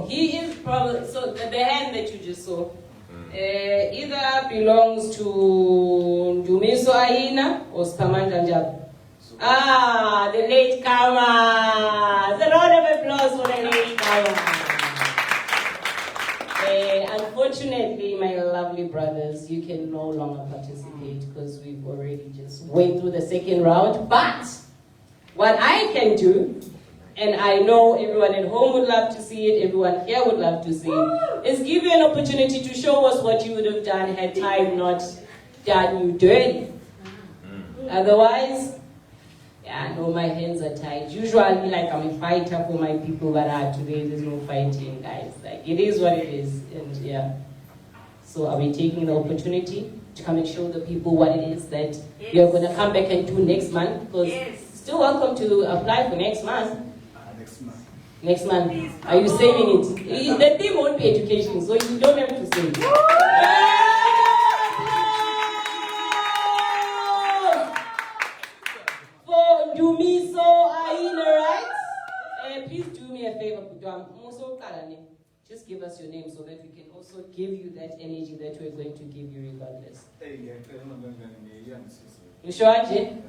he is probably, so the hand that you just saw, either belongs to Ndumiso Aina or Skamanda Njab. The late comers. A round of applause for the late comers. Unfortunately, my lovely brothers, you can no longer participate because we've already just went through the second round. But what I can do, and I know everyone at home would love to see it, everyone here would love to see it, is give you an opportunity to show us what you would have done had time not done you dirty. Otherwise, yeah, no, my hands are tied. Usually, like, I'm a fighter for my people, but today there's no fighting, guys. Like, it is what it is, and yeah. So are we taking the opportunity to come and show the people what it is that we are going to come back and do next month? Because still welcome to apply for next month. Next month. Are you saving it? The theme won't be education, so you don't have to save. For Ndumiso Aina, right? Please do me a favor, Budwam. Just give us your name so that we can also also give you that energy that we're going to give you regardless. You sure, Ajay?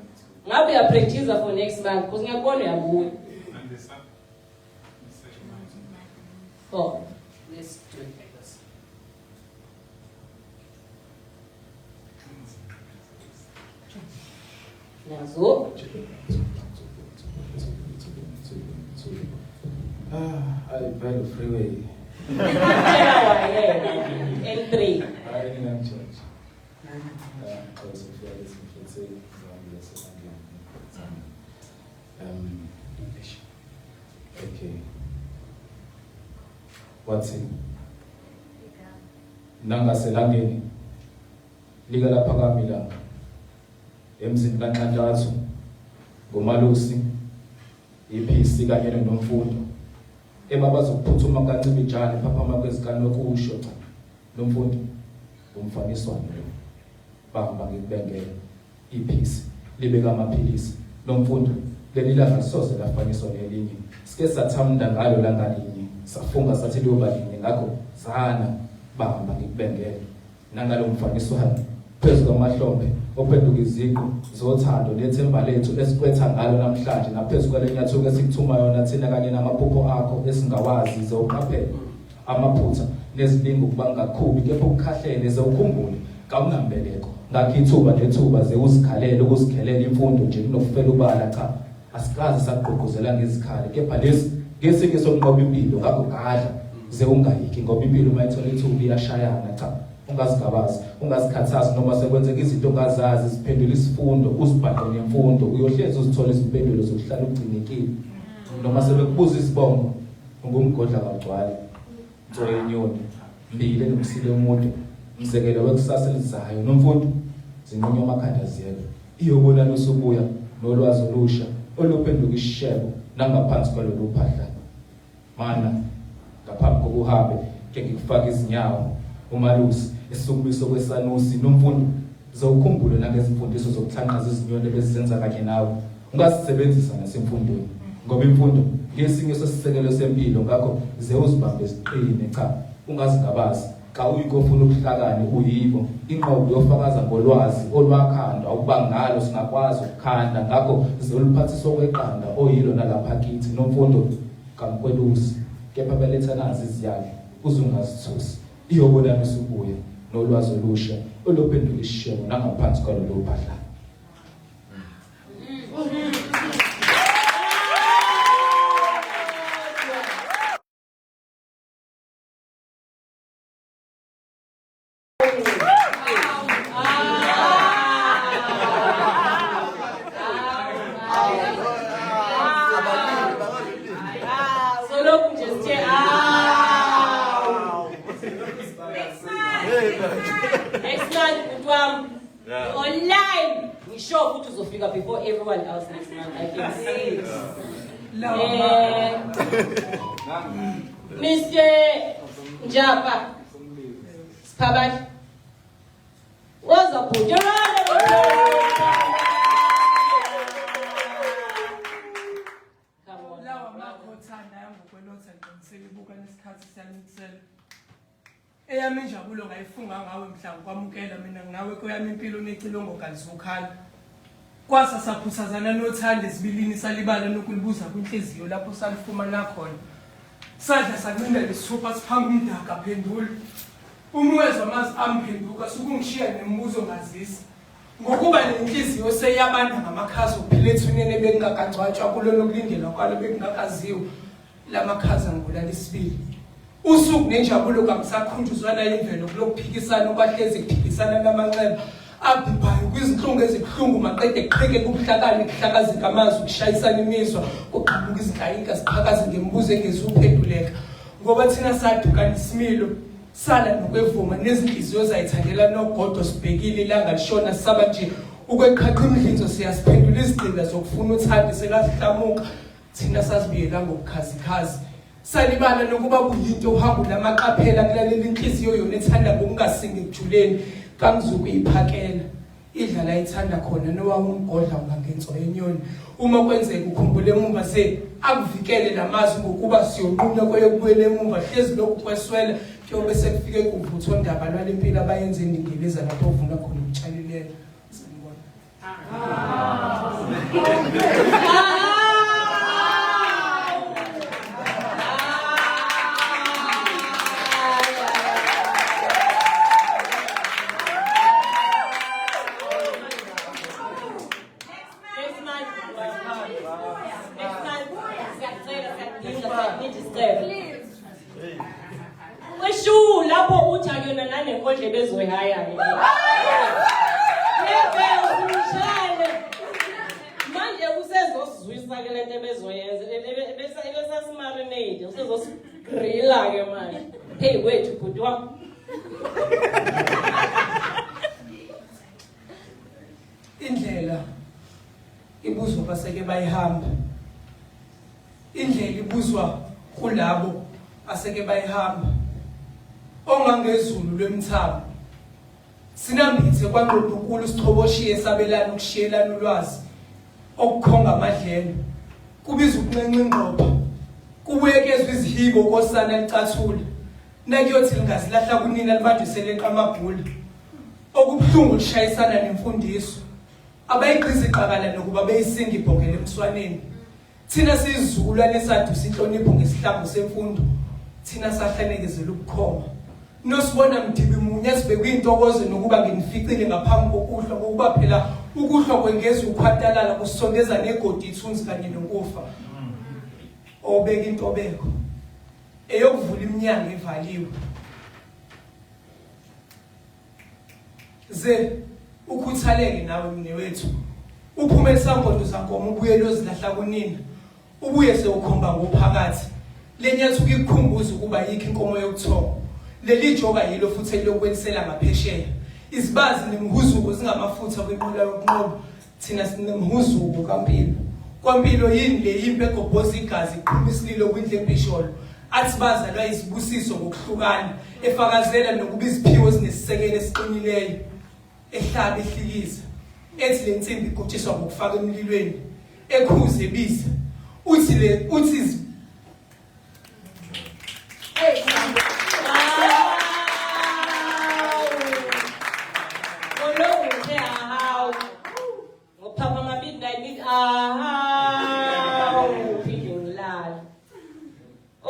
Now we are practicing for next month because we are going to go. Oh, let's do it like this. Now, so. I by the freeway. And three. I didn't church. Also, let's say, English. Okay. What's in? Nanga selangeni. Liga la pagamila. Emzini kaNhlanhlathu. Ngomalusi. iphisi kanye nomfundo ebabazokuphuthuma kancane njalo phaphama kwezikano kusho cha nomfundo umfaniswano bahamba ngikubengela iphisi libeka amaphilisi nomfundo lelilanga soze lafaniswa nelinye sike sathamda ngalo langalinye safunga sathi liyoba linye ngakho zana bahamba ngikubengela nangalo umfaniswano phezu kwamahlombe ophenduka iziqu zothando nethemba lethu esikwetha ngalo namhlanje naphezu kwalenyathuko esikuthuma yona thina kanye namaphupho akho esingawazi ze uqaphele amaphutha nezilingo kuba ngakhubi kepha ukukhahlele ze ukhumbule kawunambeleko ngakithuba nethuba ze uzikhalele ukuzikhelela imfundo nje kunokufela ubala cha asikaze saqoqozela ngezikhali kepha lesi ngesinye sokunqoba impilo ngakho gadla ze ungayiki ngoba impilo mayithola ithuba iyashayana cha ungazigabazi ungazikhathazi noma sekwenzeka izinto ongazazi ziphendula isifundo uzibhaqe nemfundo uyohlezi uzithola izimpendulo zokuhlala ugcinekile noma sebekubuza isibongo ungumgodla kagcwala nto yenyoni mbile nomsile umuntu umzekelo wekusasa elizayo nomfundo zinqunywa amakhanda ziyelo iyobona nosubuya nolwazi olusha oluphenduka ishebo nangaphansi kwalolu phahla mana ngaphambi kokuhambe ke ngikufaka izinyawo umalusi esikubiso kwesanusi nomfundo zowukhumbule nangezimfundiso zokuthanqaza izinyoni bezisenza kanye nawe ungasisebenzisa nasemfundweni ngoba imfundo ngesinye sesisekelo sempilo ngakho ze uzibambe ziqine cha ungazigabazi ka uyikofuna ukuhlakani uyibo inqobo yofakaza ngolwazi olwakhanda ukuba ngalo singakwazi ukukhanda ngakho zoluphathiso kweqanda oyilo nalapha kithi nomfundo kamkwelusi kepha beletha nazi iziyalo uzungazithusi iyobona nisubuya nolwazi olusha oluphendula ishebo nangaphansi kwalolu phahla online we sure put uzofika before everyone else next month. I can see it. Mr. Njapa Spabad what's up? Put your eyami injabulo ngayifunga ngawe mhla kwamukela mina ngawe koyami impilo necilongo kalizukhala kwasa saphuthazana nothande sibilini salibala nokulibuza kwinhliziyo lapho salifumana khona sadla sancinda lesithupha siphanga umdaka phendula umwezwa amazi amphenduka sukungishiya nemibuzo ngazisi ngokuba nenhliziyo seyabanda ngamakhazi okuphila ethuneni bengingakagcwatshwa kulo nokulindelwa kwalo bengingakaziwa lamakhaza ngolala isibili usuku nenjabulo kamsakhunjuzwana imvelo kulokuphikisana okwahlezi kuphikisana namanxeba abhibhayo kwizinhlungu ezibuhlungu maqede qheke kubuhlakani kuhlakazeka amazwi kushayisana imizwa kuqhamuka izingayika siphakaze ngemibuzo engezuphenduleka ngoba thina sadukana isimilo sala nokwevuma nezinhliziyo zayithandela nogodo sibhekile ilanga lishona saba nje ukweqhaqa imidlinzo siyasiphendula izigcinda zokufuna uthando selazihlamuka thina sazibiyela ngobukhazikhazi salibala nokuba kuyinto uhambo lamaqaphela kulalela inhliziyo yona ethanda ngokungasingi ejuleni kamzukuyiphakela idlala ithanda khona nowawumgodla ngangentso yenyoni uma kwenzeka ukhumbule emumva se akuvikele lamazwi ngokuba siyonqunywa kweyokubuyela emumva hlezi lokhu kweswela Njengoba sekufike kuvuthondaba lwalempilo abayenze indingiliza lapho uvuna khona ukutshalilele. Sanibona. Weshu lapho uthi akuyona nanenkonje bezoyihaya ke. Manje usezosizwisa ke lento ebezoyenza bese simarinate usezosigrilla ke manje. Hey wethu bhuti wami. Indlela ibuzwa baseke bayihamba. Indlela ibuzwa kulabo aseke bayihamba. Ongangezulu lwemthamo. Sinambithe kwanqodunkulu sichoboshiye sabelana ukushiyelana ulwazi. Okukhonga amadlelo. Kubiza ukuncenca ingqopha. Kubuyekezwe izihibo kosana licathula. Nakuyothi lingazilahla kunina libandisele eqamabhula. Okubhlungu lishayisana nemfundiso. Abayiqhiza iqakala nokuba beyisinga ibhongela emswaneni. Thina siyizukulwane esadusa inhlonipho ngesihlambo semfundo. Thina sahlenekezela ukukhoma. Nosibona mdibi munye sibekwe intokozo nokuba nginificile ngaphambi kokuhlwa ngokuba phela ukuhlwa kwengeza ukhwatalala kusondeza negodi ithunzi kanye nokufa. Obeka intobeko eyokuvula iminyango evaliwe. Ze ukhuthaleke nawe mne wethu. Uphume esambondo sankomo ubuye lozilahla kunina. Ubuye sewukhomba ngophakathi. Lenyathu ukukhumbuza ukuba yikho inkomo yokuthoma. Leli joka yilo futhi elokwelisela ngaphesheya. Izibazi nemhuzuko zingamafutha kwenqola yokunqoba. Thina sinemhuzuko kaMpilo. KwaMpilo yini le yimpe egobhoza igazi iqhuma isililo kwindle empisholo. Athi bazalwa isibusiso ngokuhlukana efakazela nokuba iziphiwo ezinesisekelo esiqinileyo. Ehlaba ihlikiza. Ethi le nsimbi igotshiswa ngokufaka emlilweni. Ekhuze ebiza. Uthi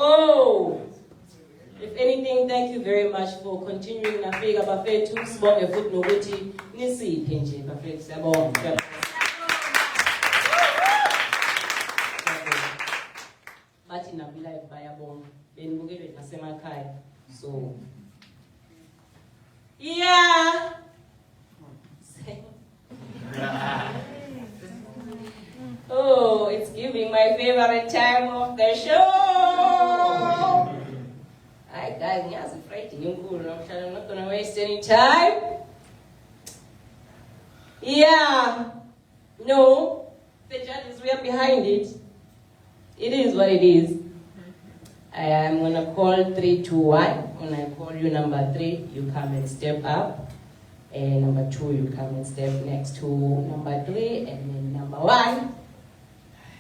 Oh, if anything, thank you very much for continuing nafika bafethu sibonge futhi nokuthi nisiphe nje bafethu siyabonga. Bathi nakulive bayabonga benibukelwe nasemakhaya so yeah. Oh, it's giving my favorite time of the show. Hi guys, yes, it's Friday. I'm not gonna waste any time. Yeah, no, the judges were behind it. It is what it is. I am gonna call 3, 2, 1. When I call you number 3, you come and step up. And number 2, you come and step next to number 3. And then number 1,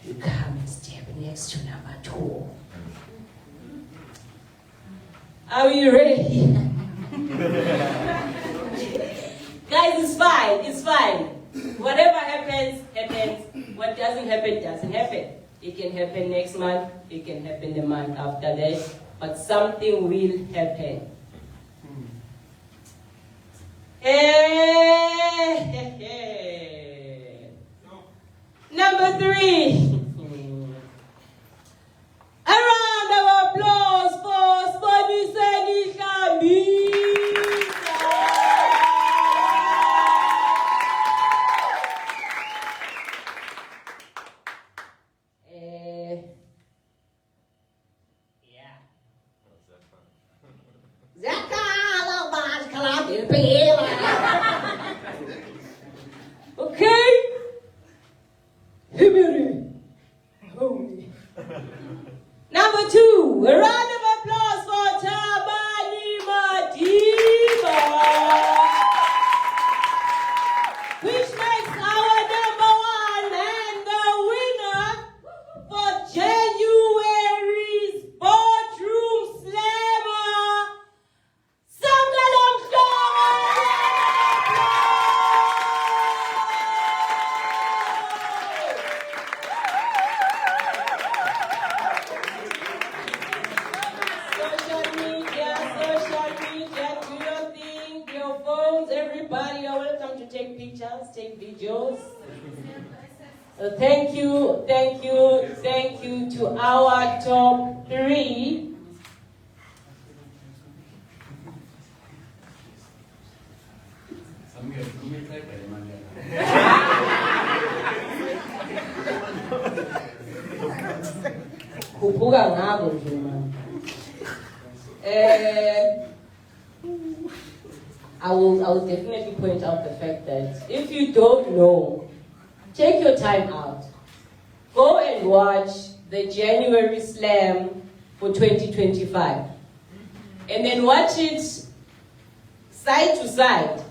you come and step next to number 2. Are we ready? Guys, it's fine. It's fine. Whatever happens, happens. What doesn't happen, doesn't happen. It can happen next month. It can happen the month after that. But something will happen. Number 3. A round of applause for Sponiseni Kambisa. Okay? Number 2, a round of applause for Tabani Madiba, which makes our number 1 and the winner for January's Boardroom Slammer are welcome to take pictures, take videos. Thank you to our top 3. Kupuka ngabo nje man. I will definitely point out the fact that if you don't know, take your time out. Go and watch the January Slam for 2025. And then watch it side to side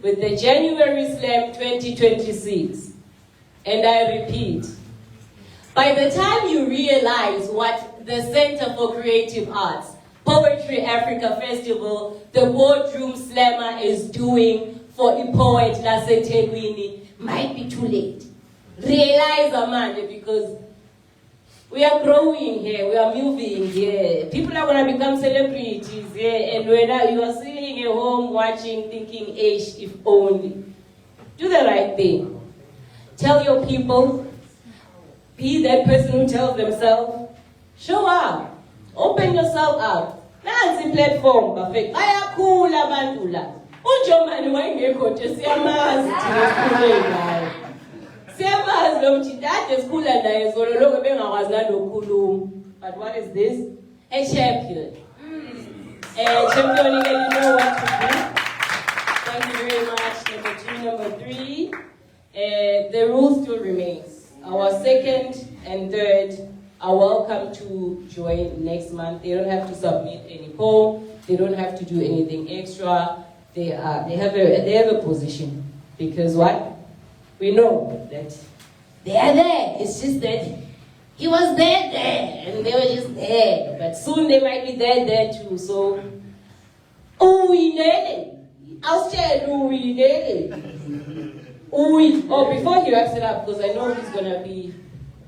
with the January Slam 2026. And I repeat, by the time you realize what the Center for Creative Arts, Poetry Africa Festival, the Boardroom Slammer is doing for a poet laseThekwini, might be too late. Realize, Amanda, because we are growing here, we are moving here. People are going to become celebrities here, and when you are sitting at home watching, thinking, if only. Do the right thing. Tell your people, be that person who tells themselves, show up. Open yourself up. Nansi platform perfect. Ayakhula abantu la. UJomani wayengekho nje siyamazi thina. Siyamazi lo mthi dade sikhula naye zolo lokho bengakwazi nalokukhuluma. But what is this? A champion. Champion, you know what to do. Thank you very much. Number 2, number 3. The rule still remains. Our 2nd and 3rd are welcome to join next month. They don't have to submit any poll. They don't have to do anything extra. They have a position, because what? We know that they are there. It's just that he was there, and they were just there. But soon they might be there too. So, we need it. I'll share we need it. Before he wraps it up, because I know he's gonna be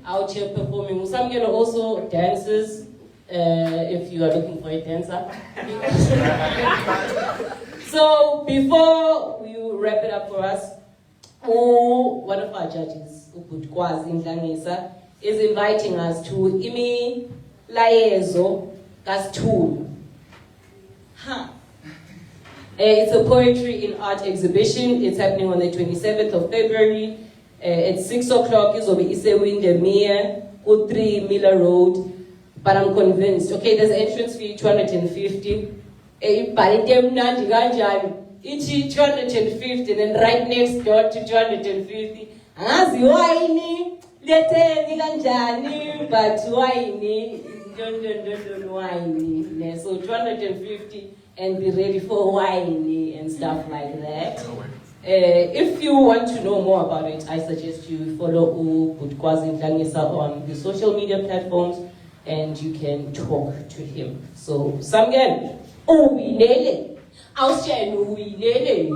out here performing. Some get also dancers, if you are looking for a dancer. So before we wrap it up for us, one of our judges, is inviting us to Imi Layezo Gastul. It's a poetry in art exhibition. It's happening on the 27th of February. At 6 o'clock, it's over Isewindemere, 3 Miller Road. But I'm convinced. Okay, there's entrance fee, 250. It's 250, and then right next door to 250. But wine. So 250, and be ready for wine and stuff like that. If you want to know more about it, I suggest you follow Budkwazi Ndlangisa on the social media platforms, and you can talk to him. So, Samgen, we nail it. I'll share we nail it.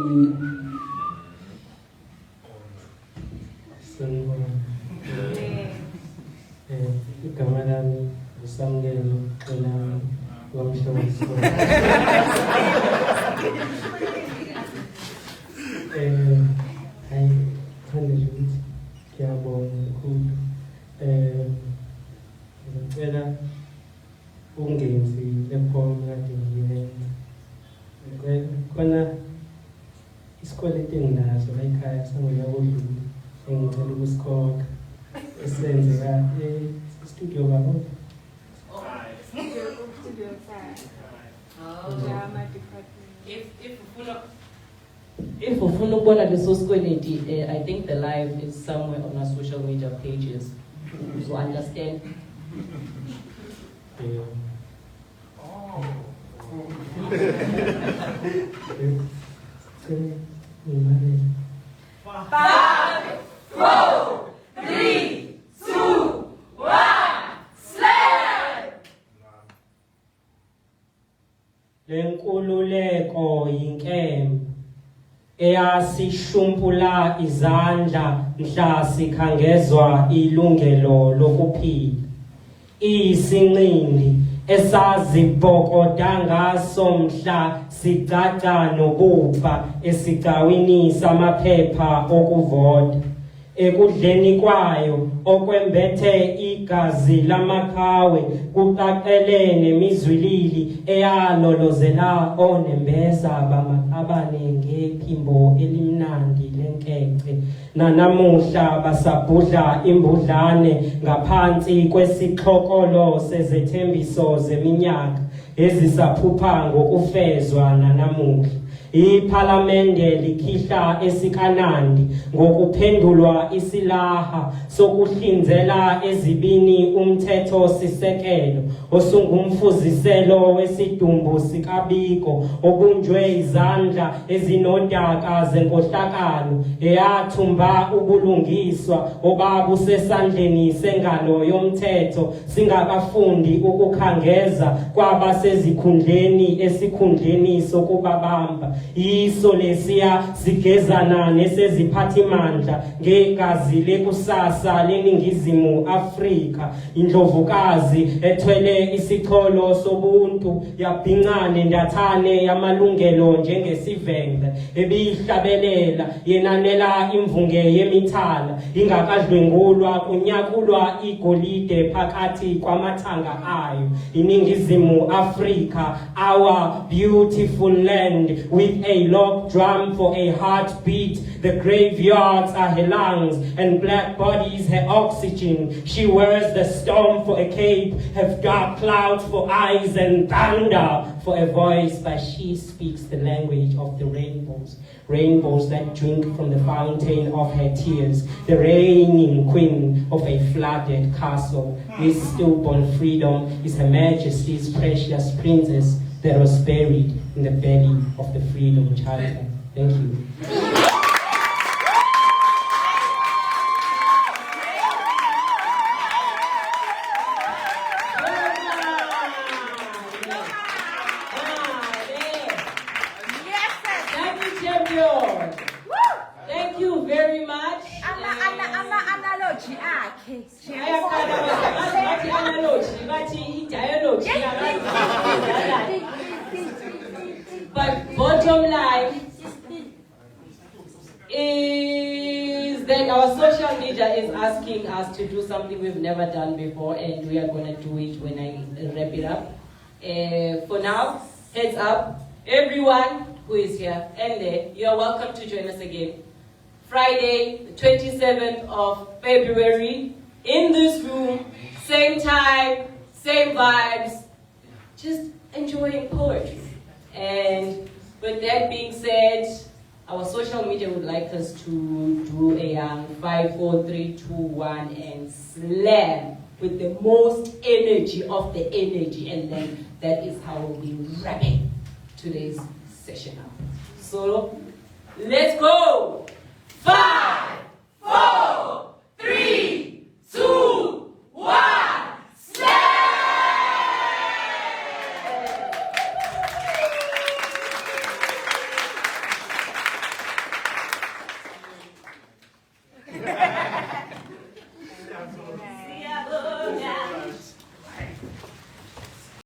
Ngicela ungenzi lepoem kade ngiyenza. Khona isikweleti enginazo la ekhaya sangoya kodlula engicela ukusikhokha esenzeka studio babo. Studio 5. Drama department. If ufuna ukubona leso sikweleti, I think the live is somewhere on our social media pages. So understand. Five, 4, 3, 2, 1, slam! Lenkululeko yinkemba eyasishumpula izandla mhla sikhangezwa ilungelo lokuphila. Iyisinqindi esazibhokoda ngaso mhla sicaca nokufa esigcawini samaphepha okuvota. Ekudleni kwayo okwembethe igazi lamakhawe kuqaqele nemizwilili eyalolozela onembeza bamaqabane ngephimbo elimnandi lenkece. Nanamuhla basabhudla imbudlane ngaphansi kwesixhokolo sezethembiso zeminyaka ezisaphupha ngokufezwa nanamuhla. Iphalamende likhihla esikanandi ngokuphendulwa isilaha sokuhlinzela ezibini umthetho sisekelo osungumfuziselo wesidumbu sikabiko obunjwe izandla ezinodaka zenkohlakalo eyathumba ubulungiswa obabusesandleni sengalo yomthetho singakafundi ukukhangeza kwabasezikhundleni esikhundleni sokubabamba. Iso lesiya sigezana neseziphathimandla ngegazi lekusasa leNingizimu Afrika. Indlovukazi ethwele isicholo sobuntu yabhincane ndathane yamalungelo njengesivenge ebihlabelela yenanela imvunge yemithala ingakadlwengulwa kunyakulwa igolide phakathi kwamathanga ayo. INingizimu Afrika, our beautiful land, with a log drum for a heartbeat. The graveyards are her lungs and black bodies her oxygen. She wears the storm for a cape, have dark clouds for eyes and thunder for a voice, but she speaks the language of the rainbows. Rainbows that drink from the fountain of her tears. The reigning queen of a flooded castle. This stillborn freedom is Her Majesty's precious princess that was buried in the belly of the Freedom Charter. Thank you. Thank you very much. But bottom line is that our social media is asking us to do something we've never done before, and we are going to do it when I wrap it up. For now, heads up, everyone who is here and there, you are welcome to join us again. Friday, the 27th of February, in this room, same time, same vibes, just enjoying poetry. And with that being said, our social media would like us to do a 5, 4, 3, 2, 1 and slam with the most energy of the energy, and then that is how we wrap today's session up. So let's go! 5!